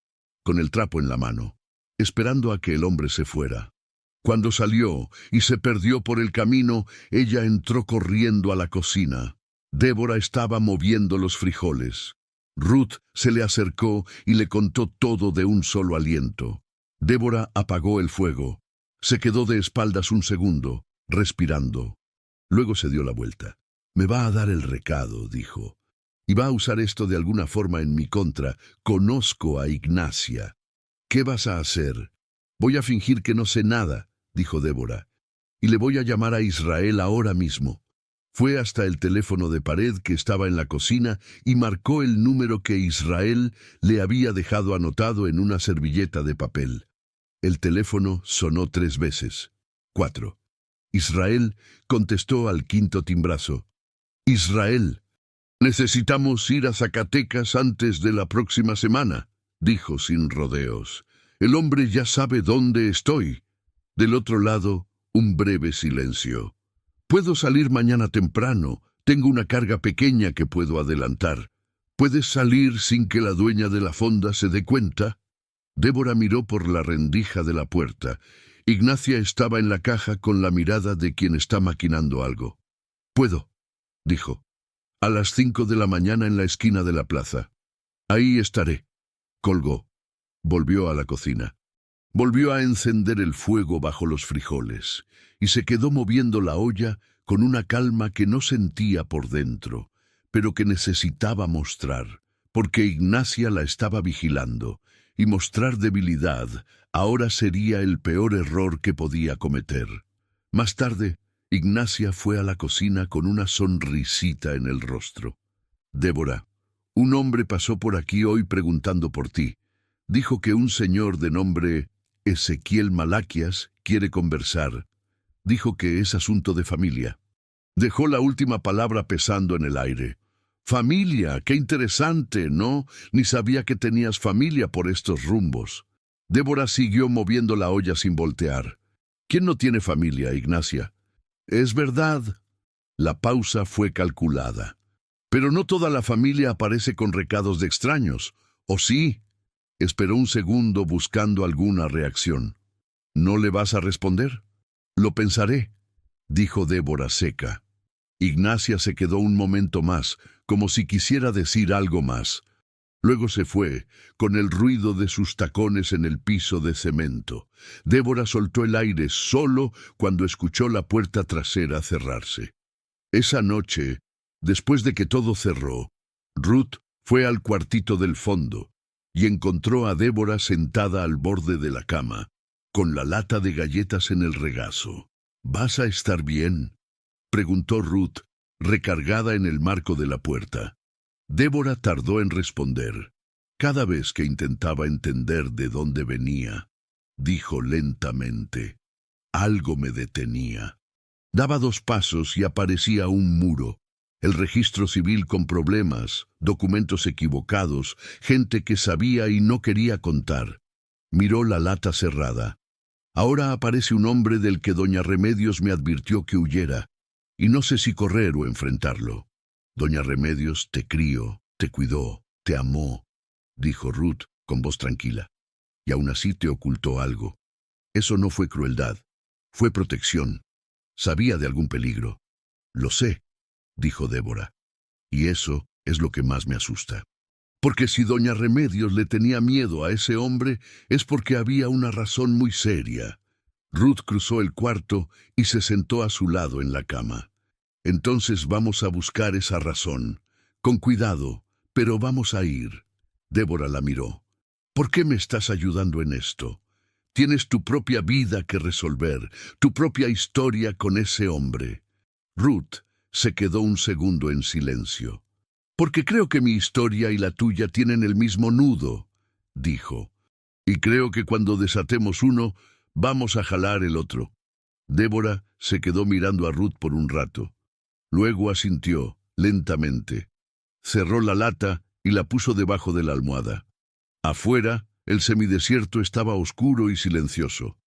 con el trapo en la mano, esperando a que el hombre se fuera. Cuando salió y se perdió por el camino, ella entró corriendo a la cocina. Débora estaba moviendo los frijoles. Ruth se le acercó y le contó todo de un solo aliento. Débora apagó el fuego. Se quedó de espaldas un segundo, respirando. Luego se dio la vuelta. Me va a dar el recado, dijo. Y va a usar esto de alguna forma en mi contra. Conozco a Ignacia. ¿Qué vas a hacer? Voy a fingir que no sé nada, dijo Débora. Y le voy a llamar a Israel ahora mismo. Fue hasta el teléfono de pared que estaba en la cocina y marcó el número que Israel le había dejado anotado en una servilleta de papel. El teléfono sonó 3 veces. 4. Israel contestó al 5.º timbrazo. Israel, necesitamos ir a Zacatecas antes de la próxima semana, dijo sin rodeos. El hombre ya sabe dónde estoy. Del otro lado, un breve silencio. Puedo salir mañana temprano. Tengo una carga pequeña que puedo adelantar. ¿Puedes salir sin que la dueña de la fonda se dé cuenta? Débora miró por la rendija de la puerta. Ignacia estaba en la caja con la mirada de quien está maquinando algo. Puedo, dijo. A las 5 de la mañana en la esquina de la plaza. Ahí estaré. Colgó. Volvió a la cocina. Volvió a encender el fuego bajo los frijoles y se quedó moviendo la olla con una calma que no sentía por dentro, pero que necesitaba mostrar, porque Ignacia la estaba vigilando, y mostrar debilidad ahora sería el peor error que podía cometer. Más tarde, Ignacia fue a la cocina con una sonrisita en el rostro. Débora, un hombre pasó por aquí hoy preguntando por ti. Dijo que un señor de nombre Ezequiel Malaquías quiere conversar. Dijo que es asunto de familia. Dejó la última palabra pesando en el aire. Familia, qué interesante, ¿no? Ni sabía que tenías familia por estos rumbos. Débora siguió moviendo la olla sin voltear. ¿Quién no tiene familia, Ignacia? Es verdad. La pausa fue calculada. Pero no toda la familia aparece con recados de extraños. ¿O sí? Esperó un segundo buscando alguna reacción. ¿No le vas a responder? Lo pensaré, dijo Débora seca. Ignacia se quedó un momento más, como si quisiera decir algo más. Luego se fue, con el ruido de sus tacones en el piso de cemento. Débora soltó el aire solo cuando escuchó la puerta trasera cerrarse. Esa noche, después de que todo cerró, Ruth fue al cuartito del fondo y encontró a Débora sentada al borde de la cama, con la lata de galletas en el regazo. ¿Vas a estar bien?, preguntó Ruth, recargada en el marco de la puerta. Débora tardó en responder. Cada vez que intentaba entender de dónde venía, dijo lentamente, algo me detenía. Daba 2 pasos y aparecía un muro. El registro civil con problemas, documentos equivocados, gente que sabía y no quería contar. Miró la lata cerrada. Ahora aparece un hombre del que doña Remedios me advirtió que huyera, y no sé si correr o enfrentarlo. Doña Remedios te crió, te cuidó, te amó, dijo Ruth con voz tranquila, y aún así te ocultó algo. Eso no fue crueldad, fue protección. Sabía de algún peligro. Lo sé, dijo Débora, y eso es lo que más me asusta. Porque si doña Remedios le tenía miedo a ese hombre, es porque había una razón muy seria. Ruth cruzó el cuarto y se sentó a su lado en la cama. Entonces vamos a buscar esa razón. Con cuidado, pero vamos a ir. Débora la miró. ¿Por qué me estás ayudando en esto? Tienes tu propia vida que resolver, tu propia historia con ese hombre. Ruth se quedó un segundo en silencio. Porque creo que mi historia y la tuya tienen el mismo nudo, dijo. Y creo que cuando desatemos uno, vamos a jalar el otro. Débora se quedó mirando a Ruth por un rato. Luego asintió, lentamente. Cerró la lata y la puso debajo de la almohada. Afuera, el semidesierto estaba oscuro y silencioso.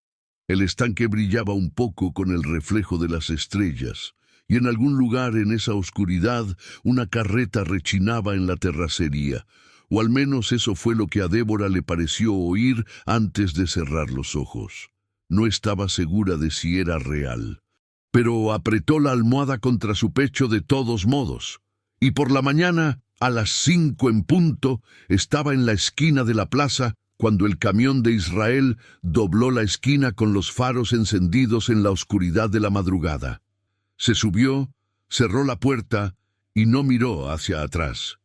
El estanque brillaba un poco con el reflejo de las estrellas, y en algún lugar en esa oscuridad una carreta rechinaba en la terracería, o al menos eso fue lo que a Débora le pareció oír antes de cerrar los ojos. No estaba segura de si era real, pero apretó la almohada contra su pecho de todos modos, y por la mañana, a las 5 en punto, estaba en la esquina de la plaza cuando el camión de Israel dobló la esquina con los faros encendidos en la oscuridad de la madrugada. Se subió, cerró la puerta y no miró hacia atrás.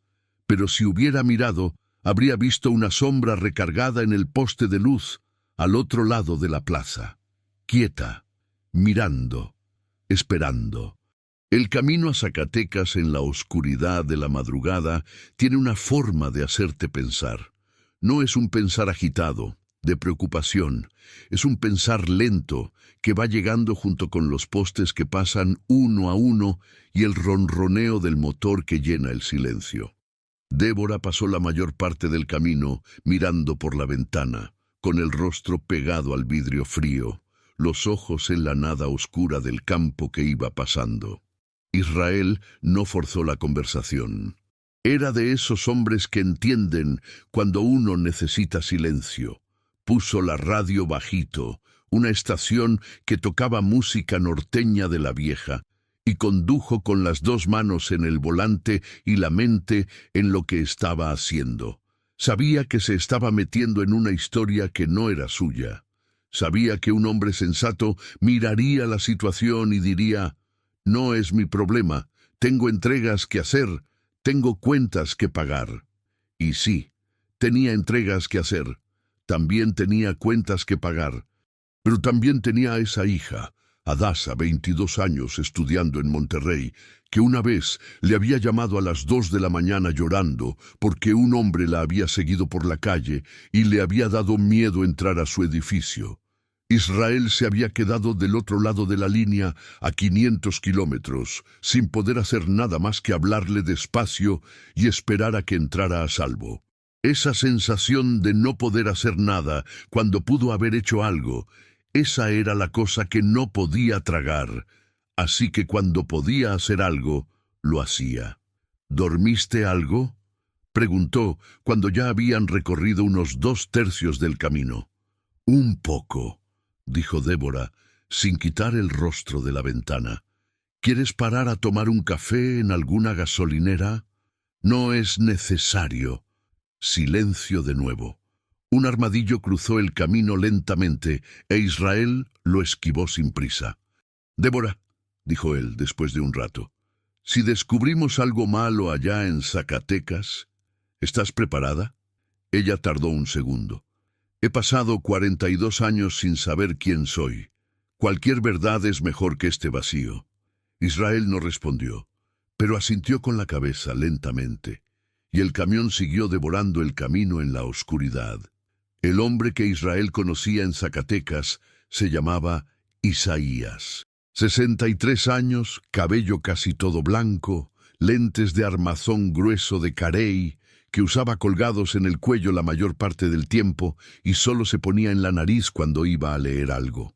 Pero si hubiera mirado, habría visto una sombra recargada en el poste de luz al otro lado de la plaza, quieta, mirando, esperando. El camino a Zacatecas en la oscuridad de la madrugada tiene una forma de hacerte pensar. No es un pensar agitado, de preocupación, es un pensar lento que va llegando junto con los postes que pasan uno a uno y el ronroneo del motor que llena el silencio. Débora pasó la mayor parte del camino mirando por la ventana, con el rostro pegado al vidrio frío, los ojos en la nada oscura del campo que iba pasando. Israel no forzó la conversación. Era de esos hombres que entienden cuando uno necesita silencio. Puso la radio bajito, una estación que tocaba música norteña de la vieja, y condujo con las 2 manos en el volante y la mente en lo que estaba haciendo. Sabía que se estaba metiendo en una historia que no era suya. Sabía que un hombre sensato miraría la situación y diría: no es mi problema, tengo entregas que hacer, tengo cuentas que pagar. Y sí, tenía entregas que hacer, también tenía cuentas que pagar, pero también tenía a esa hija, Adasa, 22 años, estudiando en Monterrey, que una vez le había llamado a las 2 de la mañana llorando porque un hombre la había seguido por la calle y le había dado miedo entrar a su edificio. Israel se había quedado del otro lado de la línea a 500 kilómetros, sin poder hacer nada más que hablarle despacio y esperar a que entrara a salvo. Esa sensación de no poder hacer nada cuando pudo haber hecho algo, esa era la cosa que no podía tragar. Así que cuando podía hacer algo, lo hacía. ¿Dormiste algo?, preguntó cuando ya habían recorrido unos 2/3 del camino. Un poco, dijo Débora, sin quitar el rostro de la ventana. ¿Quieres parar a tomar un café en alguna gasolinera? No es necesario. Silencio de nuevo. Un armadillo cruzó el camino lentamente e Israel lo esquivó sin prisa. Débora, dijo él después de un rato, si descubrimos algo malo allá en Zacatecas, ¿estás preparada? Ella tardó un segundo. He pasado 42 años sin saber quién soy. Cualquier verdad es mejor que este vacío. Israel no respondió, pero asintió con la cabeza lentamente, y el camión siguió devorando el camino en la oscuridad. El hombre que Israel conocía en Zacatecas se llamaba Isaías. 63 años, cabello casi todo blanco, lentes de armazón grueso de carey, que usaba colgados en el cuello la mayor parte del tiempo y solo se ponía en la nariz cuando iba a leer algo.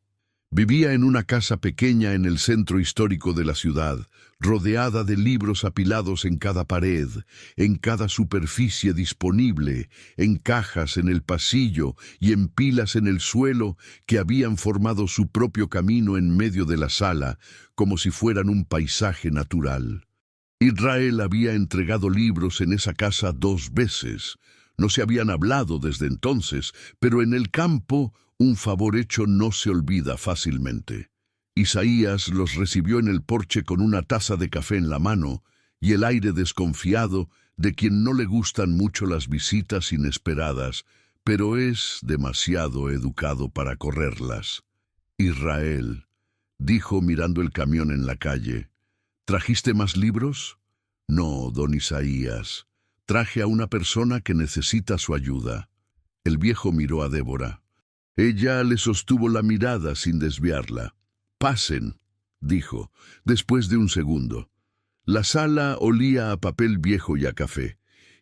Vivía en una casa pequeña en el centro histórico de la ciudad, rodeada de libros apilados en cada pared, en cada superficie disponible, en cajas en el pasillo y en pilas en el suelo que habían formado su propio camino en medio de la sala, como si fueran un paisaje natural. Israel había entregado libros en esa casa 2 veces. No se habían hablado desde entonces, pero en el campo un favor hecho no se olvida fácilmente. Isaías los recibió en el porche con una taza de café en la mano y el aire desconfiado de quien no le gustan mucho las visitas inesperadas, pero es demasiado educado para correrlas. Israel, dijo mirando el camión en la calle, ¿trajiste más libros? No, don Isaías. Traje a una persona que necesita su ayuda. El viejo miró a Débora. Ella le sostuvo la mirada sin desviarla. Pasen, dijo, después de un segundo. La sala olía a papel viejo y a café.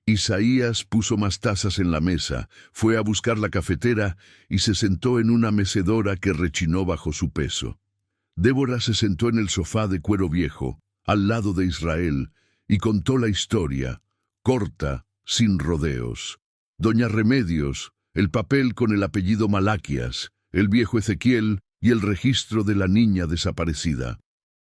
Isaías puso más tazas en la mesa, fue a buscar la cafetera y se sentó en una mecedora que rechinó bajo su peso. Débora se sentó en el sofá de cuero viejo, al lado de Israel, y contó la historia, corta, sin rodeos. Doña Remedios, el papel con el apellido Malaquías, el viejo Ezequiel y el registro de la niña desaparecida.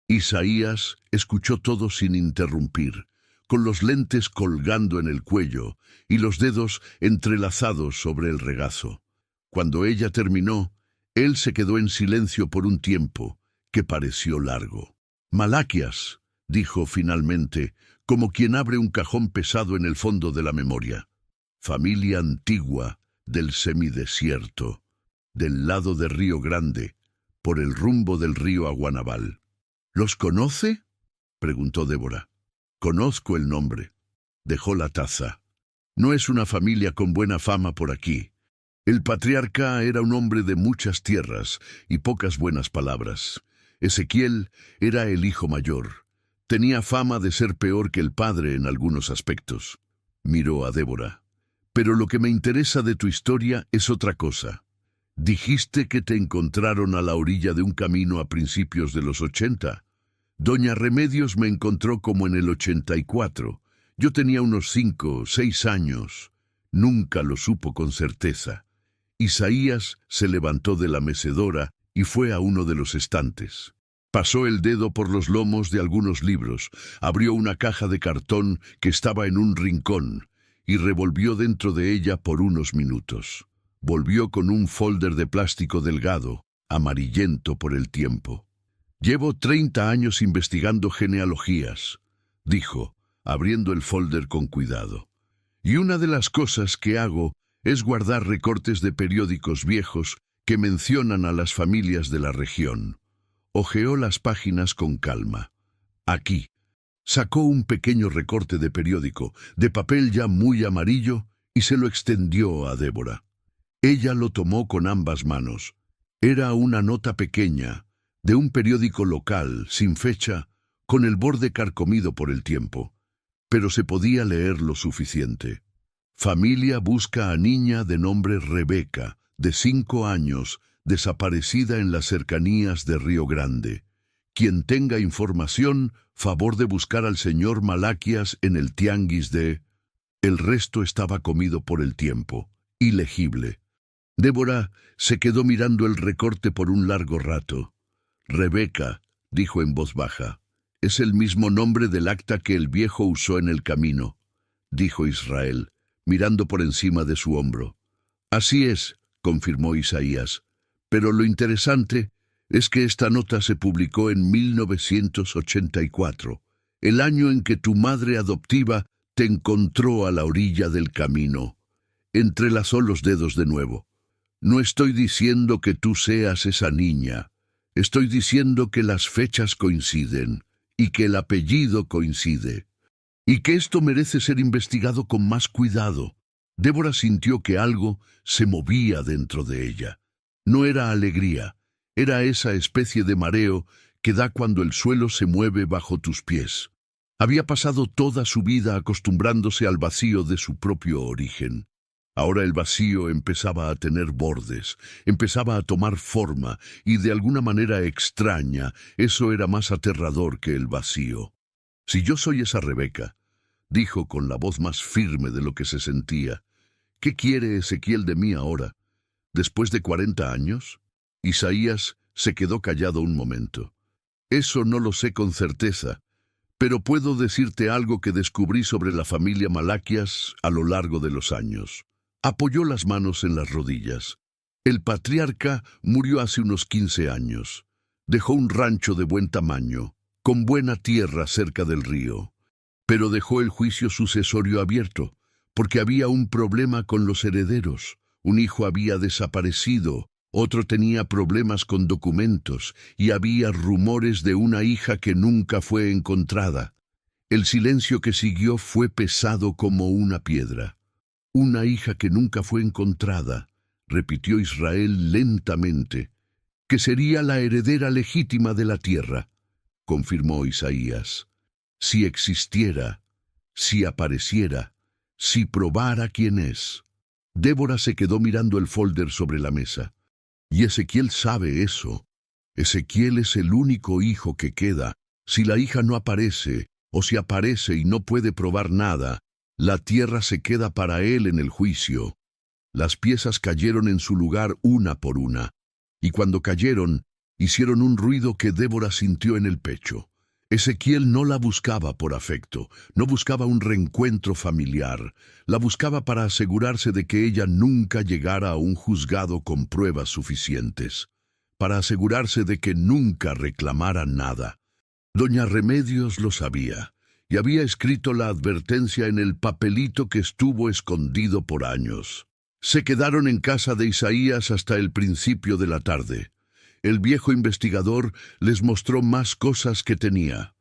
Isaías escuchó todo sin interrumpir, con los lentes colgando en el cuello y los dedos entrelazados sobre el regazo. Cuando ella terminó, él se quedó en silencio por un tiempo, que pareció largo. Malaquías, dijo finalmente, como quien abre un cajón pesado en el fondo de la memoria. Familia antigua del semidesierto, del lado de Río Grande, por el rumbo del río Aguanabal. ¿Los conoce?, preguntó Débora. Conozco el nombre. Dejó la taza. No es una familia con buena fama por aquí. El patriarca era un hombre de muchas tierras y pocas buenas palabras. Ezequiel era el hijo mayor. Tenía fama de ser peor que el padre en algunos aspectos. Miró a Débora. Pero lo que me interesa de tu historia es otra cosa. Dijiste que te encontraron a la orilla de un camino a principios de los 80. Doña Remedios me encontró como en el 84. Yo tenía unos 5 o 6 años. Nunca lo supo con certeza. Isaías se levantó de la mecedora y fue a uno de los estantes. Pasó el dedo por los lomos de algunos libros, abrió una caja de cartón que estaba en un rincón y revolvió dentro de ella por unos minutos. Volvió con un folder de plástico delgado, amarillento por el tiempo. Llevo 30 años investigando genealogías, dijo, abriendo el folder con cuidado. Y una de las cosas que hago es guardar recortes de periódicos viejos que mencionan a las familias de la región. Hojeó las páginas con calma. Aquí. Sacó un pequeño recorte de periódico, de papel ya muy amarillo, y se lo extendió a Débora. Ella lo tomó con ambas manos. Era una nota pequeña, de un periódico local, sin fecha, con el borde carcomido por el tiempo, pero se podía leer lo suficiente. Familia busca a niña de nombre Rebeca, de 5 años, desaparecida en las cercanías de Río Grande. Quien tenga información, favor de buscar al señor Malaquías en el tianguis de... El resto estaba comido por el tiempo, ilegible. Débora se quedó mirando el recorte por un largo rato. Rebeca, dijo en voz baja, es el mismo nombre del acta que el viejo usó en el camino, dijo Israel, mirando por encima de su hombro. Así es, confirmó Isaías, pero lo interesante es que esta nota se publicó en 1984, el año en que tu madre adoptiva te encontró a la orilla del camino. Entrelazó los dedos de nuevo. No estoy diciendo que tú seas esa niña. Estoy diciendo que las fechas coinciden y que el apellido coincide. Y que esto merece ser investigado con más cuidado. Débora sintió que algo se movía dentro de ella. No era alegría, era esa especie de mareo que da cuando el suelo se mueve bajo tus pies. Había pasado toda su vida acostumbrándose al vacío de su propio origen. Ahora el vacío empezaba a tener bordes, empezaba a tomar forma, y de alguna manera extraña, eso era más aterrador que el vacío. Si yo soy esa Rebeca, dijo con la voz más firme de lo que se sentía, ¿qué quiere Ezequiel de mí ahora? ¿Después de 40 años? Isaías se quedó callado un momento. Eso no lo sé con certeza, pero puedo decirte algo que descubrí sobre la familia Malaquías a lo largo de los años. Apoyó las manos en las rodillas. El patriarca murió hace unos 15 años. Dejó un rancho de buen tamaño, con buena tierra cerca del río. Pero dejó el juicio sucesorio abierto, porque había un problema con los herederos. Un hijo había desaparecido, otro tenía problemas con documentos, y había rumores de una hija que nunca fue encontrada. El silencio que siguió fue pesado como una piedra. Una hija que nunca fue encontrada, repitió Israel lentamente, que sería la heredera legítima de la tierra, confirmó Isaías. Si existiera, si apareciera, si probara quién es. Débora se quedó mirando el folder sobre la mesa. Y Ezequiel sabe eso. Ezequiel es el único hijo que queda. Si la hija no aparece, o si aparece y no puede probar nada, la tierra se queda para él en el juicio. Las piezas cayeron en su lugar una por una, y cuando cayeron, hicieron un ruido que Débora sintió en el pecho. Ezequiel no la buscaba por afecto, no buscaba un reencuentro familiar, la buscaba para asegurarse de que ella nunca llegara a un juzgado con pruebas suficientes, para asegurarse de que nunca reclamara nada. Doña Remedios lo sabía, y había escrito la advertencia en el papelito que estuvo escondido por años. Se quedaron en casa de Isaías hasta el principio de la tarde. El viejo investigador les mostró más cosas que tenía.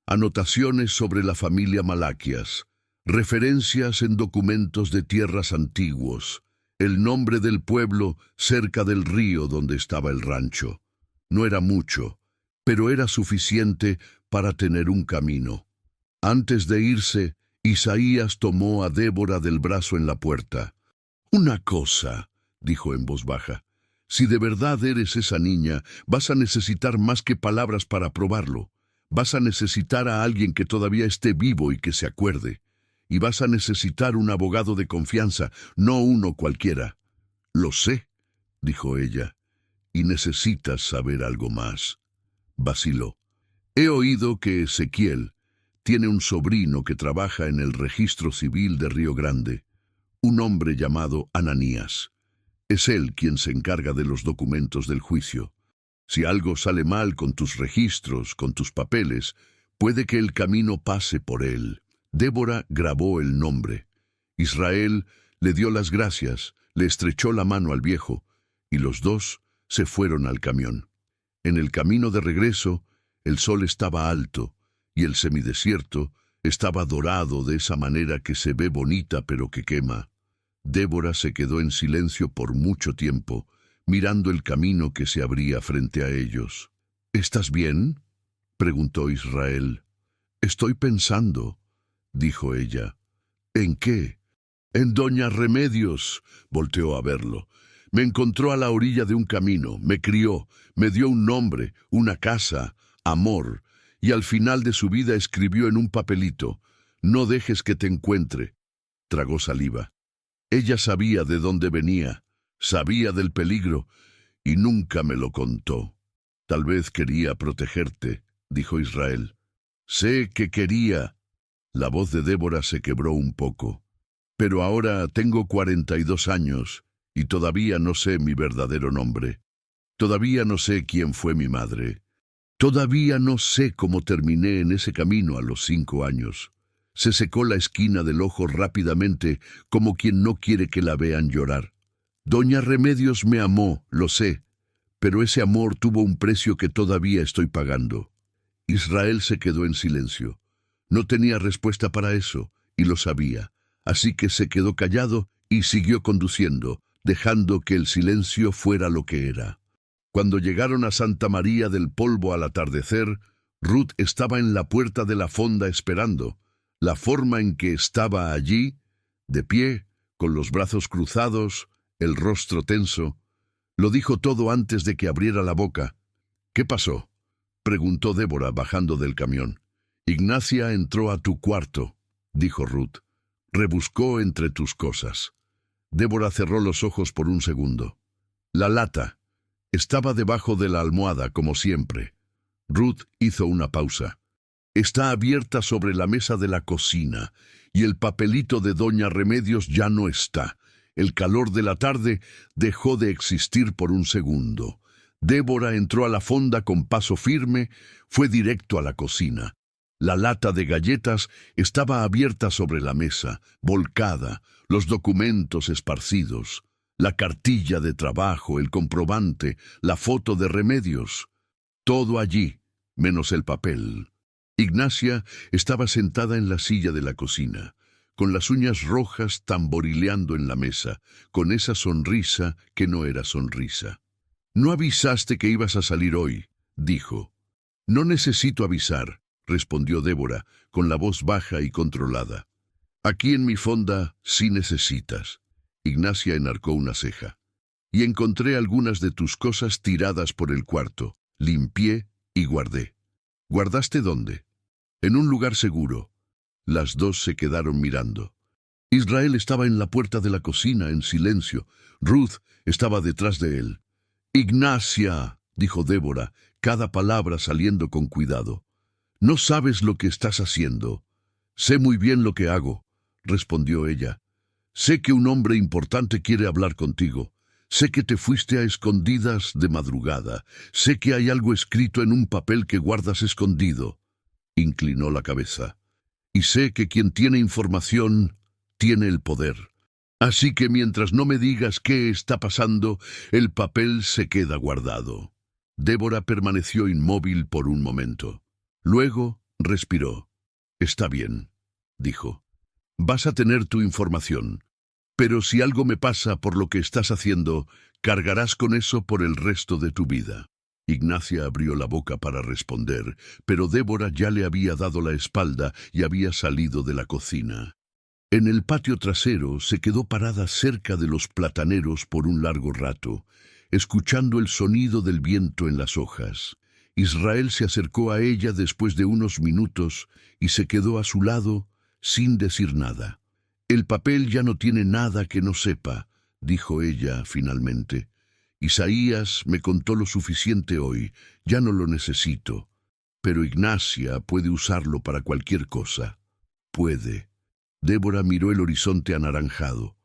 Anotaciones sobre la familia Malaquías, referencias en documentos de tierras antiguos, el nombre del pueblo cerca del río donde estaba el rancho. No era mucho, pero era suficiente para tener un camino. Antes de irse, Isaías tomó a Débora del brazo en la puerta. «Una cosa», dijo en voz baja. «Si de verdad eres esa niña, vas a necesitar más que palabras para probarlo. Vas a necesitar a alguien que todavía esté vivo y que se acuerde. Y vas a necesitar un abogado de confianza, no uno cualquiera». «Lo sé», dijo ella, «y necesitas saber algo más». Vaciló. «He oído que Ezequiel tiene un sobrino que trabaja en el registro civil de Río Grande, un hombre llamado Ananías. Es él quien se encarga de los documentos del juicio. Si algo sale mal con tus registros, con tus papeles, puede que el camino pase por él». Débora grabó el nombre. Israel le dio las gracias, le estrechó la mano al viejo, y los dos se fueron al camión. En el camino de regreso, el sol estaba alto, y el semidesierto estaba dorado de esa manera que se ve bonita pero que quema. Débora se quedó en silencio por mucho tiempo, mirando el camino que se abría frente a ellos. —¿Estás bien? —preguntó Israel. —Estoy pensando —dijo ella. —¿En qué? —En Doña Remedios —volteó a verlo—. Me encontró a la orilla de un camino, me crió, me dio un nombre, una casa, amor, y al final de su vida escribió en un papelito: «No dejes que te encuentre». Tragó saliva. Ella sabía de dónde venía, sabía del peligro, y nunca me lo contó. «Tal vez quería protegerte», dijo Israel. «Sé que quería». La voz de Débora se quebró un poco. «Pero ahora tengo 42 años y todavía no sé mi verdadero nombre. Todavía no sé quién fue mi madre. Todavía no sé cómo terminé en ese camino a los 5 años». Se secó la esquina del ojo rápidamente, como quien no quiere que la vean llorar. «Doña Remedios me amó, lo sé, pero ese amor tuvo un precio que todavía estoy pagando». Israel se quedó en silencio. No tenía respuesta para eso, y lo sabía. Así que se quedó callado y siguió conduciendo, dejando que el silencio fuera lo que era. Cuando llegaron a Santa María del Polvo al atardecer, Ruth estaba en la puerta de la fonda esperando. La forma en que estaba allí, de pie, con los brazos cruzados, el rostro tenso, lo dijo todo antes de que abriera la boca. «¿Qué pasó?», preguntó Débora bajando del camión. «Ignacia entró a tu cuarto», dijo Ruth. «Rebuscó entre tus cosas». Débora cerró los ojos por un segundo. La lata estaba debajo de la almohada, como siempre. Ruth hizo una pausa. «Está abierta sobre la mesa de la cocina, y el papelito de Doña Remedios ya no está». El calor de la tarde dejó de existir por un segundo. Débora entró a la fonda con paso firme, fue directo a la cocina. La lata de galletas estaba abierta sobre la mesa, volcada, los documentos esparcidos, la cartilla de trabajo, el comprobante, la foto de Remedios. Todo allí, menos el papel. Ignacia estaba sentada en la silla de la cocina, con las uñas rojas tamborileando en la mesa, con esa sonrisa que no era sonrisa. «No avisaste que ibas a salir hoy», dijo. «No necesito avisar», respondió Débora, con la voz baja y controlada. «Aquí en mi fonda sí necesitas». Ignacia enarcó una ceja. «Y encontré algunas de tus cosas tiradas por el cuarto. Limpié y guardé». «¿Guardaste dónde?» «En un lugar seguro». Las dos se quedaron mirando. Israel estaba en la puerta de la cocina, en silencio. Ruth estaba detrás de él. «Ignacia», dijo Débora, cada palabra saliendo con cuidado. «No sabes lo que estás haciendo». «Sé muy bien lo que hago», respondió ella. «Sé que un hombre importante quiere hablar contigo. Sé que te fuiste a escondidas de madrugada. Sé que hay algo escrito en un papel que guardas escondido». Inclinó la cabeza. «Y sé que quien tiene información tiene el poder. Así que mientras no me digas qué está pasando, el papel se queda guardado». Débora permaneció inmóvil por un momento. Luego respiró. «Está bien», dijo. «Vas a tener tu información. Pero si algo me pasa por lo que estás haciendo, cargarás con eso por el resto de tu vida». Ignacia abrió la boca para responder, pero Débora ya le había dado la espalda y había salido de la cocina. En el patio trasero se quedó parada cerca de los plataneros por un largo rato, escuchando el sonido del viento en las hojas. Israel se acercó a ella después de unos minutos y se quedó a su lado sin decir nada. «El papel ya no tiene nada que no sepa», dijo ella finalmente. «Isaías me contó lo suficiente hoy, ya no lo necesito. Pero Ignacia puede usarlo para cualquier cosa. Puede». Débora miró el horizonte anaranjado.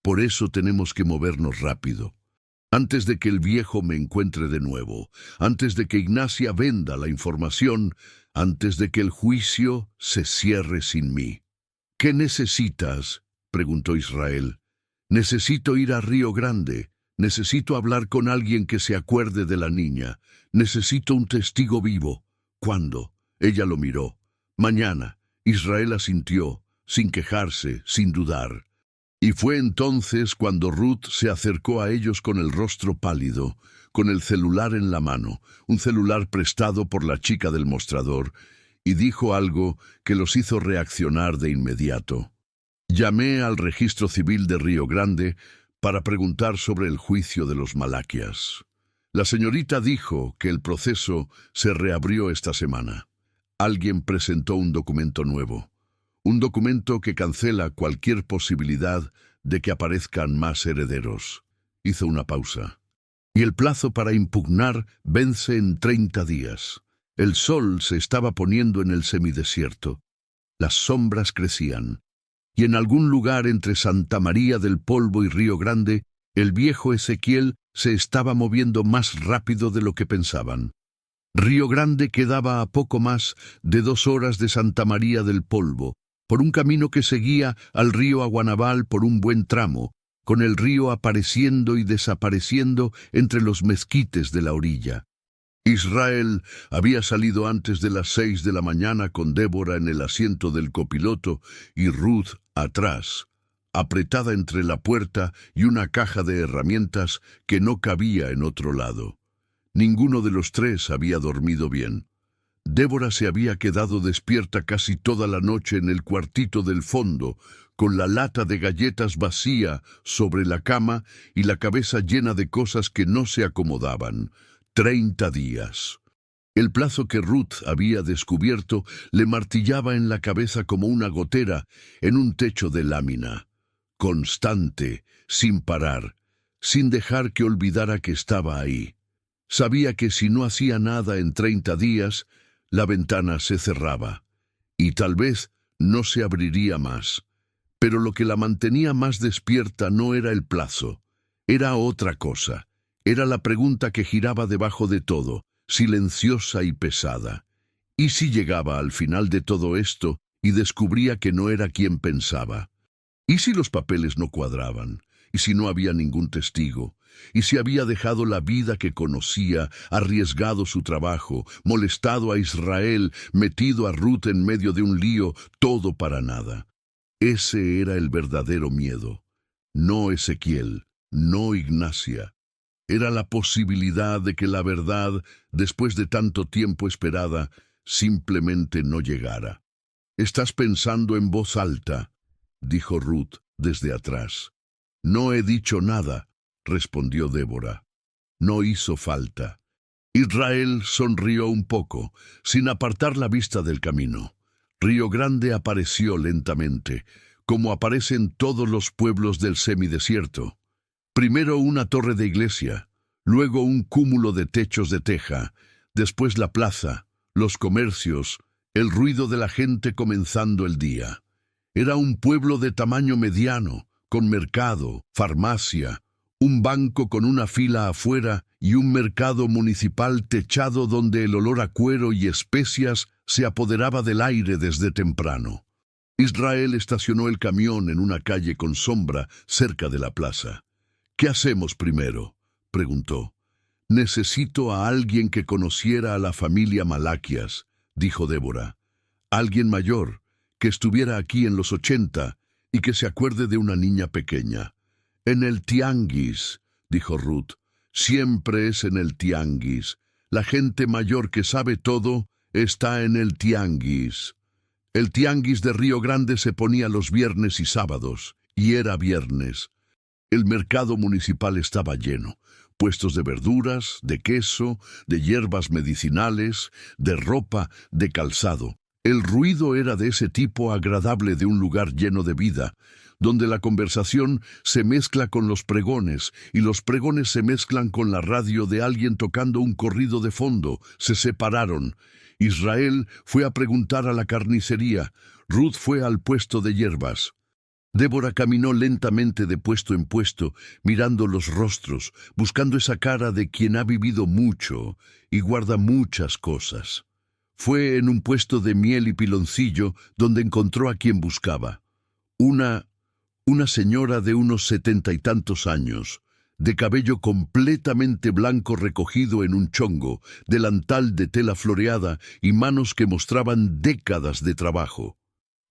«Por eso tenemos que movernos rápido. Antes de que el viejo me encuentre de nuevo, antes de que Ignacia venda la información, antes de que el juicio se cierre sin mí». «¿Qué necesitas?», preguntó Israel. «Necesito ir a Río Grande. Necesito hablar con alguien que se acuerde de la niña. Necesito un testigo vivo». «¿Cuándo?». Ella lo miró. «Mañana». Israel asintió, sin quejarse, sin dudar. Y fue entonces cuando Ruth se acercó a ellos con el rostro pálido, con el celular en la mano, un celular prestado por la chica del mostrador, y dijo algo que los hizo reaccionar de inmediato. Llamé al registro civil de Río Grande para preguntar sobre el juicio de los Malaquias. La señorita dijo que el proceso se reabrió esta semana. Alguien presentó un documento nuevo. Un documento que cancela cualquier posibilidad de que aparezcan más herederos. Hizo una pausa. Y el plazo para impugnar vence en 30 días. El sol se estaba poniendo en el semidesierto. Las sombras crecían. Y en algún lugar entre Santa María del Polvo y Río Grande, el viejo Ezequiel se estaba moviendo más rápido de lo que pensaban. Río Grande quedaba a poco más de 2 horas de Santa María del Polvo, por un camino que seguía al río Aguanabal por un buen tramo, con el río apareciendo y desapareciendo entre los mezquites de la orilla. Israel había salido antes de las 6 de la mañana con Débora en el asiento del copiloto y Ruth atrás, apretada entre la puerta y una caja de herramientas que no cabía en otro lado. Ninguno de los tres había dormido bien. Débora se había quedado despierta casi toda la noche en el cuartito del fondo, con la lata de galletas vacía sobre la cama y la cabeza llena de cosas que no se acomodaban. 30 días. El plazo que Ruth había descubierto le martillaba en la cabeza como una gotera en un techo de lámina. Constante, sin parar, sin dejar que olvidara que estaba ahí. Sabía que si no hacía nada en 30 días, la ventana se cerraba, y tal vez no se abriría más. Pero lo que la mantenía más despierta no era el plazo, era otra cosa. Era la pregunta que giraba debajo de todo, silenciosa y pesada. ¿Y si llegaba al final de todo esto y descubría que no era quien pensaba? ¿Y si los papeles no cuadraban? ¿Y si no había ningún testigo? ¿Y si había dejado la vida que conocía, arriesgado su trabajo, molestado a Israel, metido a Ruth en medio de un lío, todo para nada? Ese era el verdadero miedo. No Ezequiel, no Ignacia. Era la posibilidad de que la verdad, después de tanto tiempo esperada, simplemente no llegara. «Estás pensando en voz alta», dijo Ruth desde atrás. «No he dicho nada», respondió Débora. No hizo falta. Israel sonrió un poco, sin apartar la vista del camino. Río Grande apareció lentamente, como aparecen todos los pueblos del semidesierto. Primero una torre de iglesia, luego un cúmulo de techos de teja, después la plaza, los comercios, el ruido de la gente comenzando el día. Era un pueblo de tamaño mediano, con mercado, farmacia, un banco con una fila afuera y un mercado municipal techado donde el olor a cuero y especias se apoderaba del aire desde temprano. Israel estacionó el camión en una calle con sombra cerca de la plaza. «¿Qué hacemos primero?», preguntó. «Necesito a alguien que conociera a la familia Malaquias», dijo Débora. «Alguien mayor, que estuviera aquí en los 80 y que se acuerde de una niña pequeña». «En el tianguis», dijo Ruth. «Siempre es en el tianguis. La gente mayor que sabe todo está en el tianguis». El tianguis de Río Grande se ponía los viernes y sábados, y era viernes. El mercado municipal estaba lleno. Puestos de verduras, de queso, de hierbas medicinales, de ropa, de calzado. El ruido era de ese tipo agradable de un lugar lleno de vida, donde la conversación se mezcla con los pregones, y los pregones se mezclan con la radio de alguien tocando un corrido de fondo. Se separaron. Israel fue a preguntar a la carnicería. Ruth fue al puesto de hierbas. Débora caminó lentamente de puesto en puesto, mirando los rostros, buscando esa cara de quien ha vivido mucho y guarda muchas cosas. Fue en un puesto de miel y piloncillo donde encontró a quien buscaba. Una señora de unos 70 y tantos años, de cabello completamente blanco recogido en un chongo, delantal de tela floreada y manos que mostraban décadas de trabajo.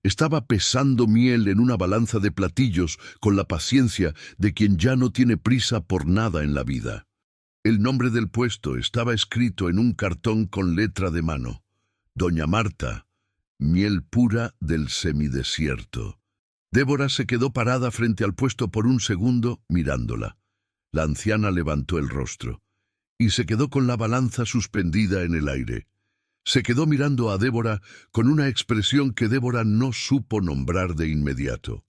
Estaba pesando miel en una balanza de platillos con la paciencia de quien ya no tiene prisa por nada en la vida. El nombre del puesto estaba escrito en un cartón con letra de mano. Doña Marta, miel pura del semidesierto. Débora se quedó parada frente al puesto por un segundo mirándola. La anciana levantó el rostro y se quedó con la balanza suspendida en el aire. Se quedó mirando a Débora con una expresión que Débora no supo nombrar de inmediato.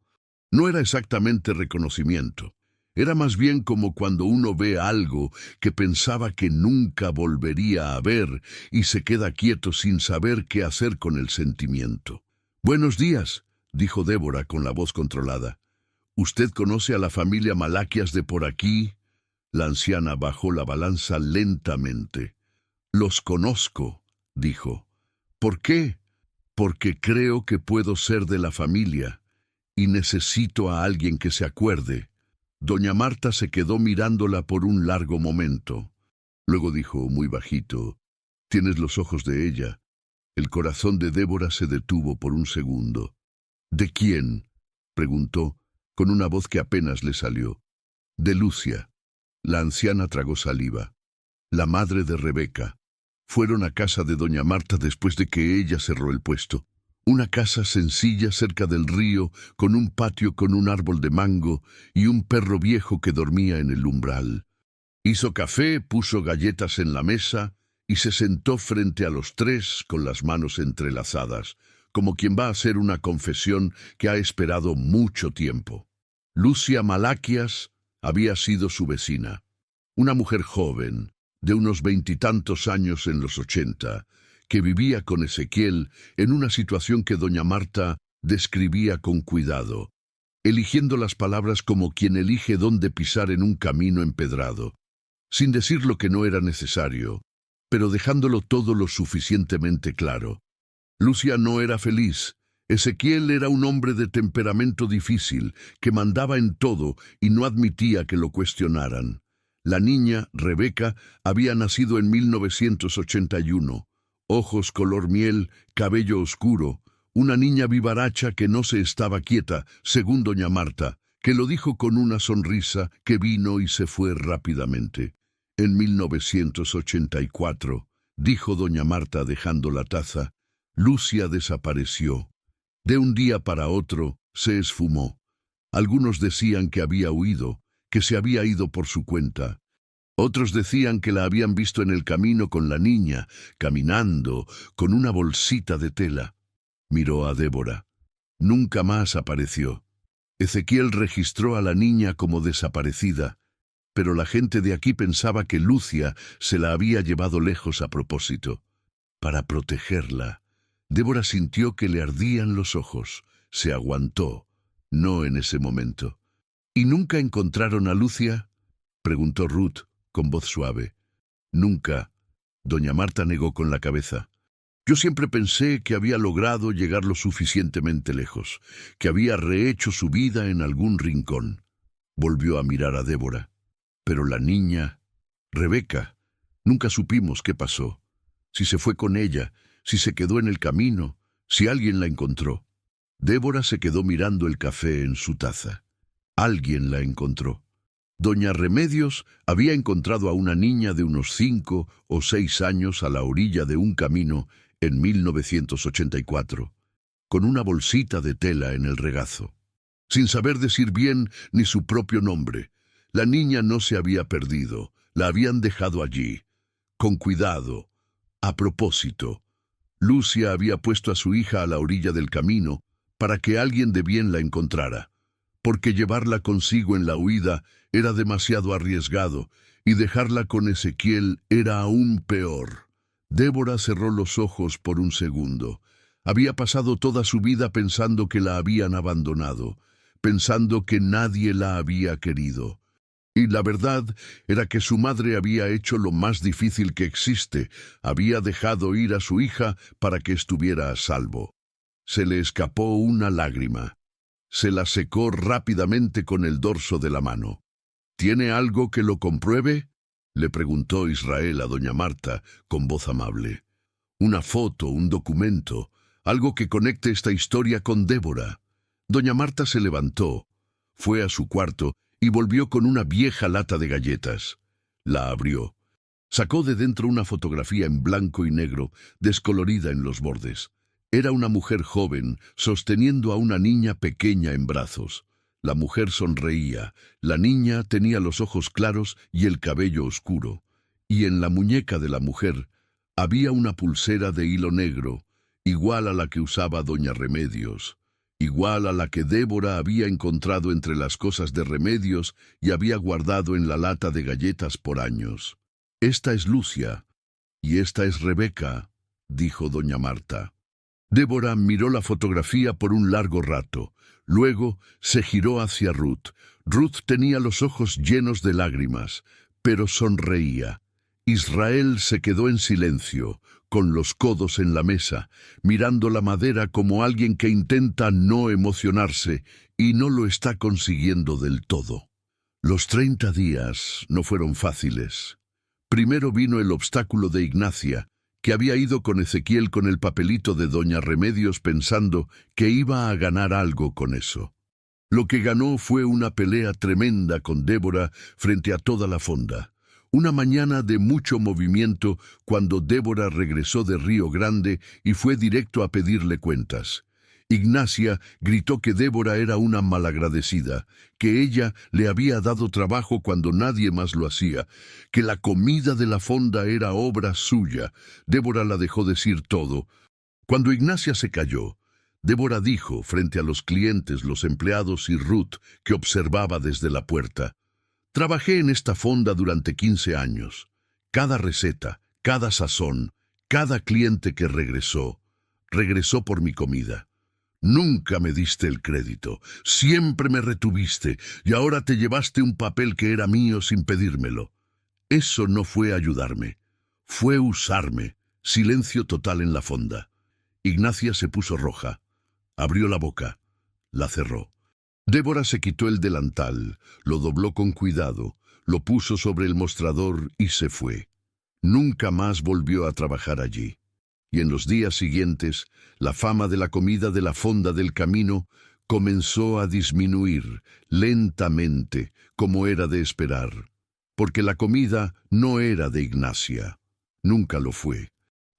No era exactamente reconocimiento. Era más bien como cuando uno ve algo que pensaba que nunca volvería a ver y se queda quieto sin saber qué hacer con el sentimiento. «Buenos días», dijo Débora con la voz controlada. «¿Usted conoce a la familia Malaquias de por aquí?» La anciana bajó la balanza lentamente. «Los conozco», dijo. «¿Por qué? Porque creo que puedo ser de la familia y necesito a alguien que se acuerde». Doña Marta se quedó mirándola por un largo momento. Luego dijo muy bajito: «Tienes los ojos de ella». El corazón de Débora se detuvo por un segundo. «¿De quién?», preguntó, con una voz que apenas le salió. «De Lucia». La anciana tragó saliva. «La madre de Rebeca». Fueron a casa de doña Marta después de que ella cerró el puesto. Una casa sencilla cerca del río, con un patio con un árbol de mango y un perro viejo que dormía en el umbral. Hizo café, puso galletas en la mesa y se sentó frente a los tres con las manos entrelazadas, como quien va a hacer una confesión que ha esperado mucho tiempo. Lucia Malaquias había sido su vecina, una mujer joven, de unos 20 y tantos años en los 80, que vivía con Ezequiel en una situación que doña Marta describía con cuidado, eligiendo las palabras como quien elige dónde pisar en un camino empedrado, sin decir lo que no era necesario, pero dejándolo todo lo suficientemente claro. Lucia no era feliz. Ezequiel era un hombre de temperamento difícil, que mandaba en todo y no admitía que lo cuestionaran. La niña, Rebeca, había nacido en 1981. Ojos color miel, cabello oscuro, una niña vivaracha que no se estaba quieta, según doña Marta, que lo dijo con una sonrisa que vino y se fue rápidamente. En 1984, dijo doña Marta dejando la taza, Lucia desapareció. De un día para otro se esfumó. Algunos decían que había huido, que se había ido por su cuenta. Otros decían que la habían visto en el camino con la niña, caminando, con una bolsita de tela. Miró a Débora. Nunca más apareció. Ezequiel registró a la niña como desaparecida, pero la gente de aquí pensaba que Lucia se la había llevado lejos a propósito, para protegerla. Débora sintió que le ardían los ojos. Se aguantó. No en ese momento. ¿Y nunca encontraron a Lucia?, preguntó Ruth con voz suave. Nunca. Doña Marta negó con la cabeza. Yo siempre pensé que había logrado llegar lo suficientemente lejos, que había rehecho su vida en algún rincón. Volvió a mirar a Débora. Pero la niña, Rebeca, nunca supimos qué pasó. Si se fue con ella, si se quedó en el camino, si alguien la encontró. Débora se quedó mirando el café en su taza. Alguien la encontró. Doña Remedios había encontrado a una niña de unos 5 o 6 años a la orilla de un camino en 1984, con una bolsita de tela en el regazo. Sin saber decir bien ni su propio nombre, la niña no se había perdido, la habían dejado allí, con cuidado, a propósito. Lucia había puesto a su hija a la orilla del camino para que alguien de bien la encontrara, porque llevarla consigo en la huida era demasiado arriesgado y dejarla con Ezequiel era aún peor. Débora cerró los ojos por un segundo. Había pasado toda su vida pensando que la habían abandonado, pensando que nadie la había querido. Y la verdad era que su madre había hecho lo más difícil que existe, había dejado ir a su hija para que estuviera a salvo. Se le escapó una lágrima. Se la secó rápidamente con el dorso de la mano. ¿Tiene algo que lo compruebe?, le preguntó Israel a doña Marta con voz amable. Una foto, un documento, algo que conecte esta historia con Débora. Doña Marta se levantó, fue a su cuarto y volvió con una vieja lata de galletas. La abrió. Sacó de dentro una fotografía en blanco y negro, descolorida en los bordes. Era una mujer joven, sosteniendo a una niña pequeña en brazos. La mujer sonreía, la niña tenía los ojos claros y el cabello oscuro. Y en la muñeca de la mujer había una pulsera de hilo negro, igual a la que usaba doña Remedios, igual a la que Débora había encontrado entre las cosas de Remedios y había guardado en la lata de galletas por años. «Esta es Lucia, y esta es Rebeca», dijo doña Marta. Débora miró la fotografía por un largo rato. Luego se giró hacia Ruth. Ruth tenía los ojos llenos de lágrimas, pero sonreía. Israel se quedó en silencio, con los codos en la mesa, mirando la madera como alguien que intenta no emocionarse y no lo está consiguiendo del todo. Los 30 días no fueron fáciles. Primero vino el obstáculo de Ignacia, que había ido con Ezequiel con el papelito de doña Remedios pensando que iba a ganar algo con eso. Lo que ganó fue una pelea tremenda con Débora frente a toda la fonda. Una mañana de mucho movimiento cuando Débora regresó de Río Grande y fue directo a pedirle cuentas. Ignacia gritó que Débora era una malagradecida, que ella le había dado trabajo cuando nadie más lo hacía, que la comida de la fonda era obra suya. Débora la dejó decir todo. Cuando Ignacia se calló, Débora dijo frente a los clientes, los empleados y Ruth, que observaba desde la puerta: «Trabajé en esta fonda durante 15 años. Cada receta, cada sazón, cada cliente que regresó por mi comida. Nunca me diste el crédito, siempre me retuviste y ahora te llevaste un papel que era mío sin pedírmelo. Eso no fue ayudarme, fue usarme». Silencio total en la fonda. Ignacia se puso roja, abrió la boca, la cerró. Débora se quitó el delantal, lo dobló con cuidado, lo puso sobre el mostrador y se fue. Nunca más volvió a trabajar allí. Y en los días siguientes, la fama de la comida de la fonda del camino comenzó a disminuir lentamente, como era de esperar, porque la comida no era de Ignacia. Nunca lo fue.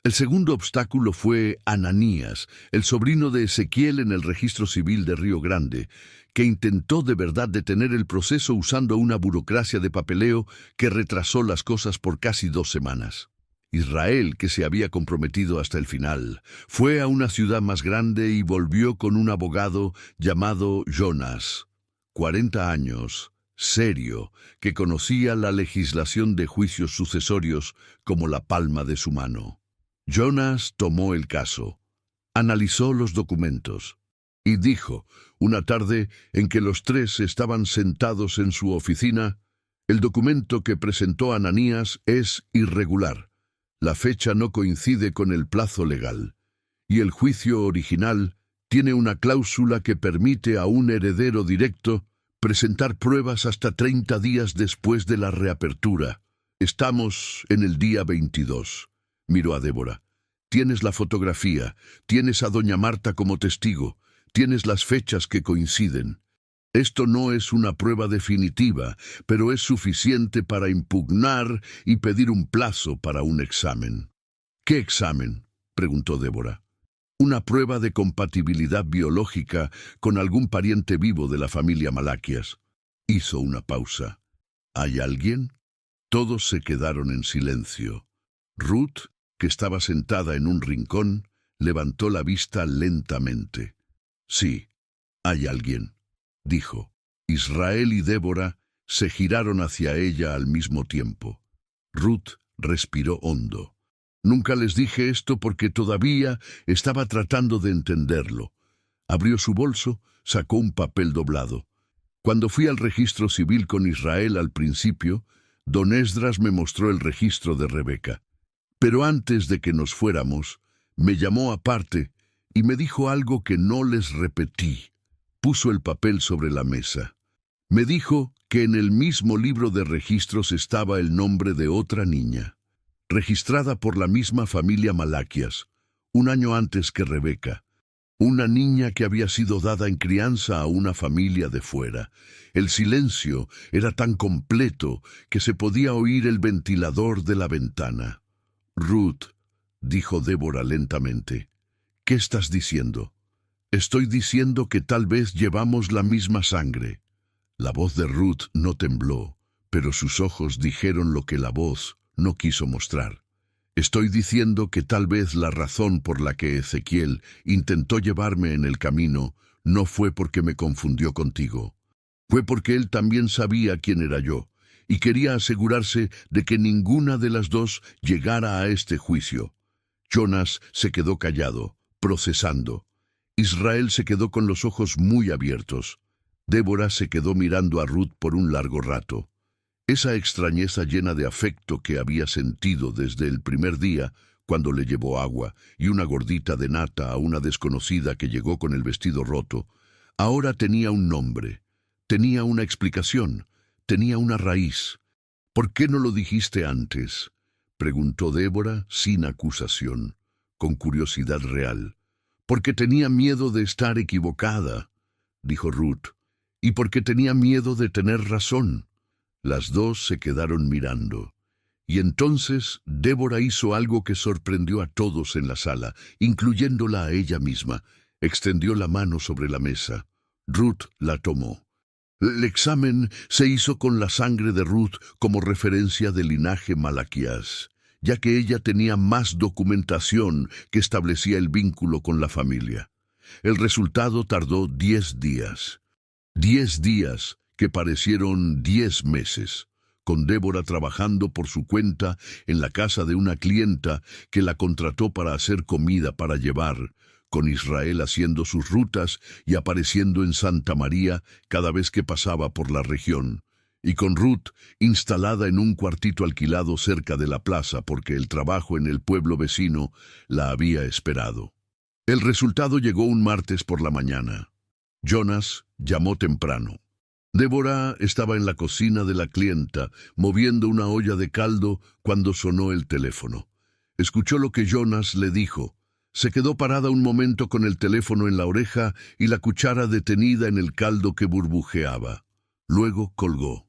El segundo obstáculo fue Ananías, el sobrino de Ezequiel en el registro civil de Río Grande, que intentó de verdad detener el proceso usando una burocracia de papeleo que retrasó las cosas por casi 2 semanas. Israel, que se había comprometido hasta el final, fue a una ciudad más grande y volvió con un abogado llamado Jonas, 40 años, serio, que conocía la legislación de juicios sucesorios como la palma de su mano. Jonas tomó el caso, analizó los documentos y dijo, una tarde en que los 3 estaban sentados en su oficina: «El documento que presentó Ananías es irregular. La fecha no coincide con el plazo legal, y el juicio original tiene una cláusula que permite a un heredero directo presentar pruebas hasta 30 días después de la reapertura. Estamos en el día 22. Miró a Débora. Tienes la fotografía, tienes a doña Marta como testigo, tienes las fechas que coinciden. Esto no es una prueba definitiva, pero es suficiente para impugnar y pedir un plazo para un examen». «¿Qué examen?», preguntó Débora. «Una prueba de compatibilidad biológica con algún pariente vivo de la familia Malaquias». Hizo una pausa. «¿Hay alguien?». Todos se quedaron en silencio. Ruth, que estaba sentada en un rincón, levantó la vista lentamente. «Sí, hay alguien», dijo. Israel y Débora se giraron hacia ella al mismo tiempo. Ruth respiró hondo. «Nunca les dije esto porque todavía estaba tratando de entenderlo». Abrió su bolso, sacó un papel doblado. «Cuando fui al registro civil con Israel al principio, don Esdras me mostró el registro de Rebeca. Pero antes de que nos fuéramos, me llamó aparte y me dijo algo que no les repetí». Puso el papel sobre la mesa. Me dijo que en el mismo libro de registros estaba el nombre de otra niña, registrada por la misma familia Malaquias, un año antes que Rebeca. Una niña que había sido dada en crianza a una familia de fuera. El silencio era tan completo que se podía oír el ventilador de la ventana. «Ruth», dijo Débora lentamente, «¿qué estás diciendo?» «Estoy diciendo que tal vez llevamos la misma sangre». La voz de Ruth no tembló, pero sus ojos dijeron lo que la voz no quiso mostrar. «Estoy diciendo que tal vez la razón por la que Ezequiel intentó llevarme en el camino no fue porque me confundió contigo. Fue porque él también sabía quién era yo, y quería asegurarse de que ninguna de las dos llegara a este juicio». Jonas se quedó callado, procesando. Israel se quedó con los ojos muy abiertos. Débora se quedó mirando a Ruth por un largo rato. Esa extrañeza llena de afecto que había sentido desde el primer día, cuando le llevó agua y una gordita de nata a una desconocida que llegó con el vestido roto, ahora tenía un nombre, tenía una explicación, tenía una raíz. «¿Por qué no lo dijiste antes?», preguntó Débora sin acusación, con curiosidad real. «Porque tenía miedo de estar equivocada», dijo Ruth, «y porque tenía miedo de tener razón». Las dos se quedaron mirando. Y entonces Débora hizo algo que sorprendió a todos en la sala, incluyéndola a ella misma. Extendió la mano sobre la mesa. Ruth la tomó. El examen se hizo con la sangre de Ruth como referencia del linaje Malaquías, ya que ella tenía más documentación que establecía el vínculo con la familia. El resultado tardó 10 días. 10 días que parecieron 10 meses, con Débora trabajando por su cuenta en la casa de una clienta que la contrató para hacer comida para llevar, con Israel haciendo sus rutas y apareciendo en Santa María cada vez que pasaba por la región, y con Ruth instalada en un cuartito alquilado cerca de la plaza porque el trabajo en el pueblo vecino la había esperado. El resultado llegó un martes por la mañana. Jonas llamó temprano. Débora estaba en la cocina de la clienta, moviendo una olla de caldo cuando sonó el teléfono. Escuchó lo que Jonas le dijo. Se quedó parada un momento con el teléfono en la oreja y la cuchara detenida en el caldo que burbujeaba. Luego colgó.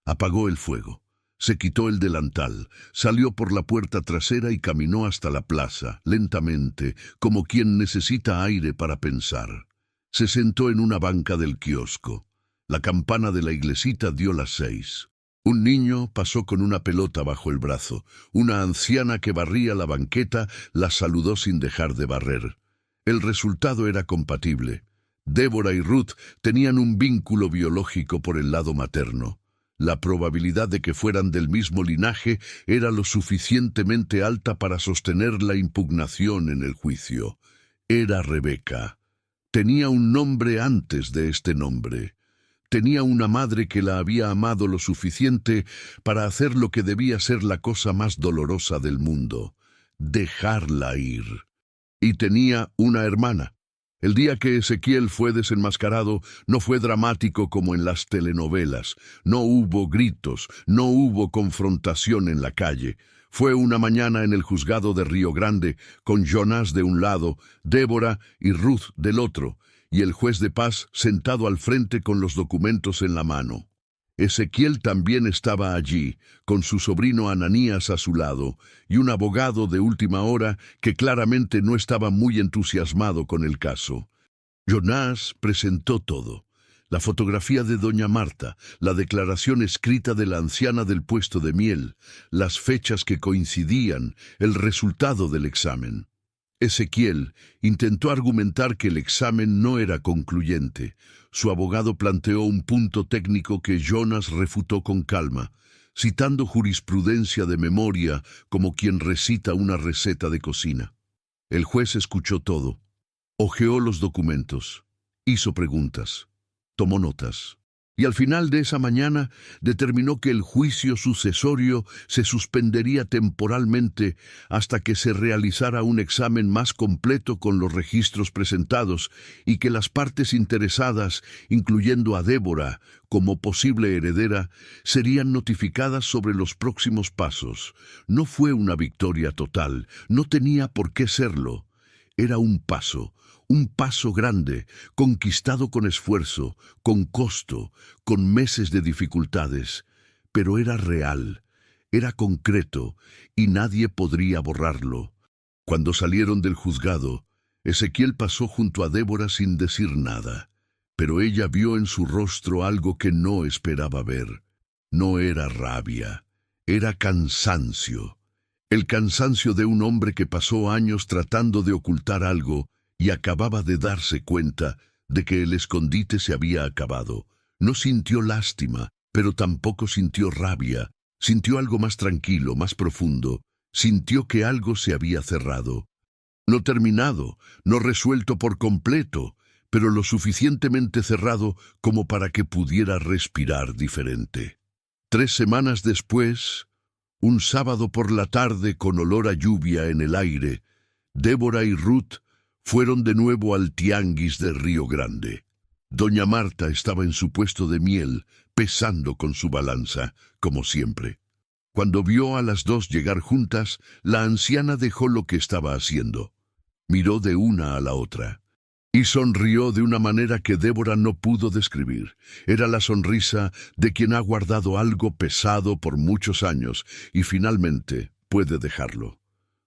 Apagó el fuego. Se quitó el delantal, salió por la puerta trasera y caminó hasta la plaza, lentamente, como quien necesita aire para pensar. Se sentó en una banca del kiosco. La campana de la iglesita dio las 6. Un niño pasó con una pelota bajo el brazo. Una anciana que barría la banqueta la saludó sin dejar de barrer. El resultado era compatible. Débora y Ruth tenían un vínculo biológico por el lado materno. La probabilidad de que fueran del mismo linaje era lo suficientemente alta para sostener la impugnación en el juicio. Era Rebeca. Tenía un nombre antes de este nombre. Tenía una madre que la había amado lo suficiente para hacer lo que debía ser la cosa más dolorosa del mundo: dejarla ir. Y tenía una hermana. El día que Ezequiel fue desenmascarado no fue dramático como en las telenovelas. No hubo gritos, no hubo confrontación en la calle. Fue una mañana en el juzgado de Río Grande, con Jonas de un lado, Débora y Ruth del otro, y el juez de paz sentado al frente con los documentos en la mano. Ezequiel también estaba allí, con su sobrino Ananías a su lado, y un abogado de última hora que claramente no estaba muy entusiasmado con el caso. Jonas presentó todo: la fotografía de doña Marta, la declaración escrita de la anciana del puesto de miel, las fechas que coincidían, el resultado del examen. Ezequiel intentó argumentar que el examen no era concluyente. Su abogado planteó un punto técnico que Jonas refutó con calma, citando jurisprudencia de memoria como quien recita una receta de cocina. El juez escuchó todo, hojeó los documentos, hizo preguntas, tomó notas. Y al final de esa mañana determinó que el juicio sucesorio se suspendería temporalmente hasta que se realizara un examen más completo con los registros presentados y que las partes interesadas, incluyendo a Débora como posible heredera, serían notificadas sobre los próximos pasos. No fue una victoria total, no tenía por qué serlo. era un paso grande, conquistado con esfuerzo, con costo, con meses de dificultades, pero era real, era concreto, y nadie podría borrarlo. Cuando salieron del juzgado, Ezequiel pasó junto a Débora sin decir nada, pero ella vio en su rostro algo que no esperaba ver. No era rabia, era cansancio. El cansancio de un hombre que pasó años tratando de ocultar algo y acababa de darse cuenta de que el escondite se había acabado. No sintió lástima, pero tampoco sintió rabia. Sintió algo más tranquilo, más profundo. Sintió que algo se había cerrado. No terminado, no resuelto por completo, pero lo suficientemente cerrado como para que pudiera respirar diferente. 3 semanas después, un sábado por la tarde con olor a lluvia en el aire, Débora y Ruth fueron de nuevo al tianguis de Río Grande. Doña Marta estaba en su puesto de miel, pesando con su balanza, como siempre. Cuando vio a las dos llegar juntas, la anciana dejó lo que estaba haciendo. Miró de una a la otra y sonrió de una manera que Débora no pudo describir. Era la sonrisa de quien ha guardado algo pesado por muchos años y finalmente puede dejarlo.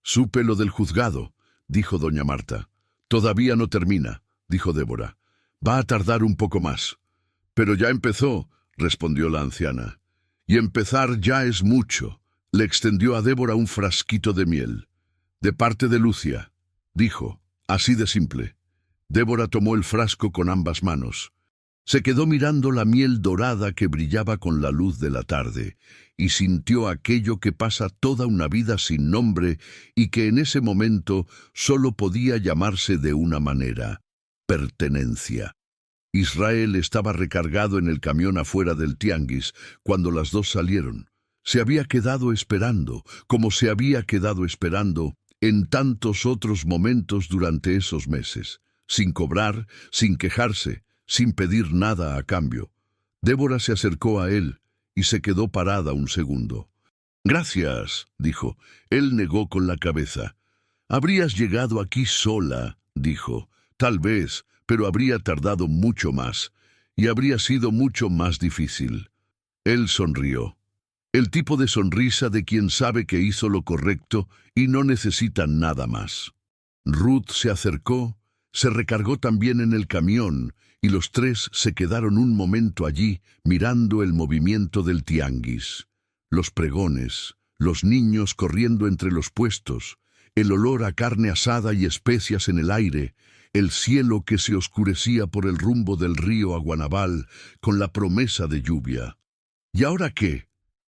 «Supe lo del juzgado», dijo doña Marta. «Todavía no termina», dijo Débora. «Va a tardar un poco más». «Pero ya empezó», respondió la anciana. «Y empezar ya es mucho». Le extendió a Débora un frasquito de miel. «De parte de Lucia», dijo, así de simple. Débora tomó el frasco con ambas manos. Se quedó mirando la miel dorada que brillaba con la luz de la tarde y sintió aquello que pasa toda una vida sin nombre y que en ese momento solo podía llamarse de una manera: pertenencia. Israel estaba recargado en el camión afuera del tianguis cuando las dos salieron. Se había quedado esperando, como se había quedado esperando en tantos otros momentos durante esos meses, sin cobrar, sin quejarse, sin pedir nada a cambio. Débora se acercó a él y se quedó parada un segundo. «Gracias», dijo. Él negó con la cabeza. «Habrías llegado aquí sola», dijo. «Tal vez, pero habría tardado mucho más, y habría sido mucho más difícil». Él sonrió. El tipo de sonrisa de quien sabe que hizo lo correcto y no necesita nada más. Ruth se acercó, se recargó también en el camión, y los tres se quedaron un momento allí mirando el movimiento del tianguis. Los pregones, los niños corriendo entre los puestos, el olor a carne asada y especias en el aire, el cielo que se oscurecía por el rumbo del río a Guanabal con la promesa de lluvia. «¿Y ahora qué?»,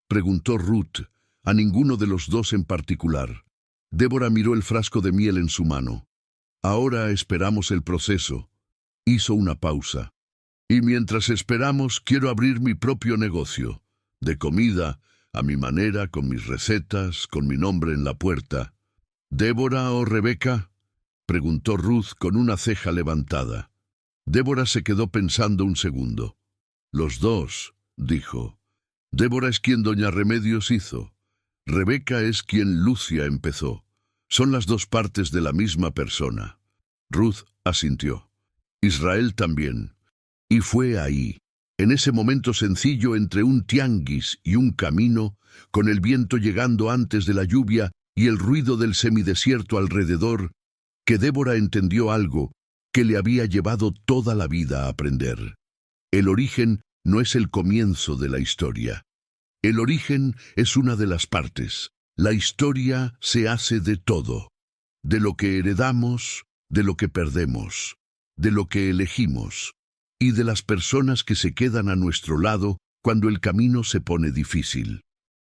preguntó Ruth, a ninguno de los dos en particular. Débora miró el frasco de miel en su mano. «Ahora esperamos el proceso». Hizo una pausa. «Y mientras esperamos, quiero abrir mi propio negocio, de comida, a mi manera, con mis recetas, con mi nombre en la puerta». «¿Débora o Rebeca?», preguntó Ruth con una ceja levantada. Débora se quedó pensando un segundo. «Los dos», dijo. «Débora es quien doña Remedios hizo. Rebeca es quien Lucia empezó. Son las dos partes de la misma persona». Ruth asintió. Israel también. Y fue ahí, en ese momento sencillo entre un tianguis y un camino, con el viento llegando antes de la lluvia y el ruido del semidesierto alrededor, que Débora entendió algo que le había llevado toda la vida a aprender. El origen no es el comienzo de la historia. El origen es una de las partes. La historia se hace de todo. De lo que heredamos, de lo que perdemos, de lo que elegimos, y de las personas que se quedan a nuestro lado cuando el camino se pone difícil.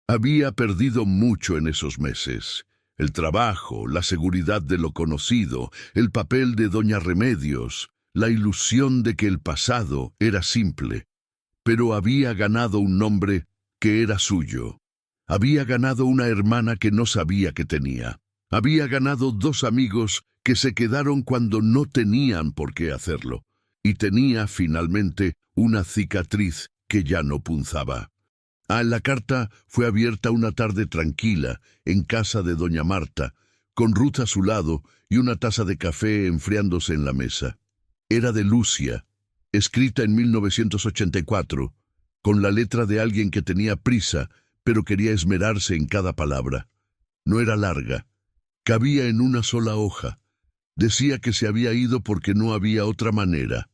Había perdido mucho en esos meses. El trabajo, la seguridad de lo conocido, el papel de doña Remedios, la ilusión de que el pasado era simple. Pero había ganado un nombre que era suyo. Había ganado una hermana que no sabía que tenía. Había ganado 2 amigos que se quedaron cuando no tenían por qué hacerlo. Y tenía, finalmente, una cicatriz que ya no punzaba. La carta fue abierta una tarde tranquila, en casa de doña Marta, con Ruth a su lado y una taza de café enfriándose en la mesa. Era de Lucia, escrita en 1984, con la letra de alguien que tenía prisa, pero quería esmerarse en cada palabra. No era larga, cabía en una sola hoja. Decía que se había ido porque no había otra manera.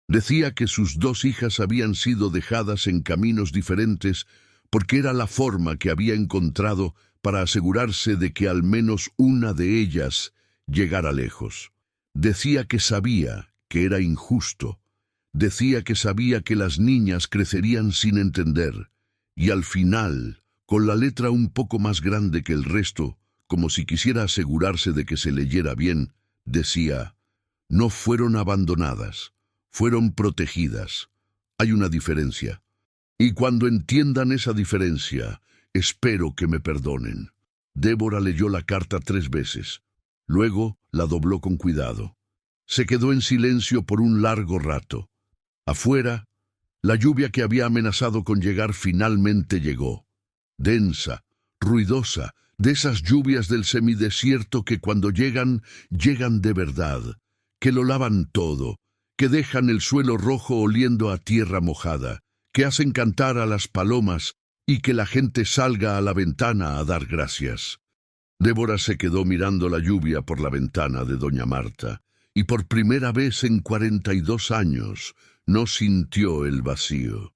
Decía que sus 2 hijas habían sido dejadas en caminos diferentes porque era la forma que había encontrado para asegurarse de que al menos una de ellas llegara lejos. Decía que sabía que era injusto. Decía que sabía que las niñas crecerían sin entender. Y al final, con la letra un poco más grande que el resto, como si quisiera asegurarse de que se leyera bien, decía: no fueron abandonadas, fueron protegidas. Hay una diferencia. Y cuando entiendan esa diferencia, espero que me perdonen. Débora leyó la carta 3 veces. Luego la dobló con cuidado. Se quedó en silencio por un largo rato. Afuera, la lluvia que había amenazado con llegar finalmente llegó. Densa, ruidosa, de esas lluvias del semidesierto que cuando llegan, llegan de verdad, que lo lavan todo, que dejan el suelo rojo oliendo a tierra mojada, que hacen cantar a las palomas y que la gente salga a la ventana a dar gracias. Débora se quedó mirando la lluvia por la ventana de doña Marta, y por primera vez en 42 años no sintió el vacío.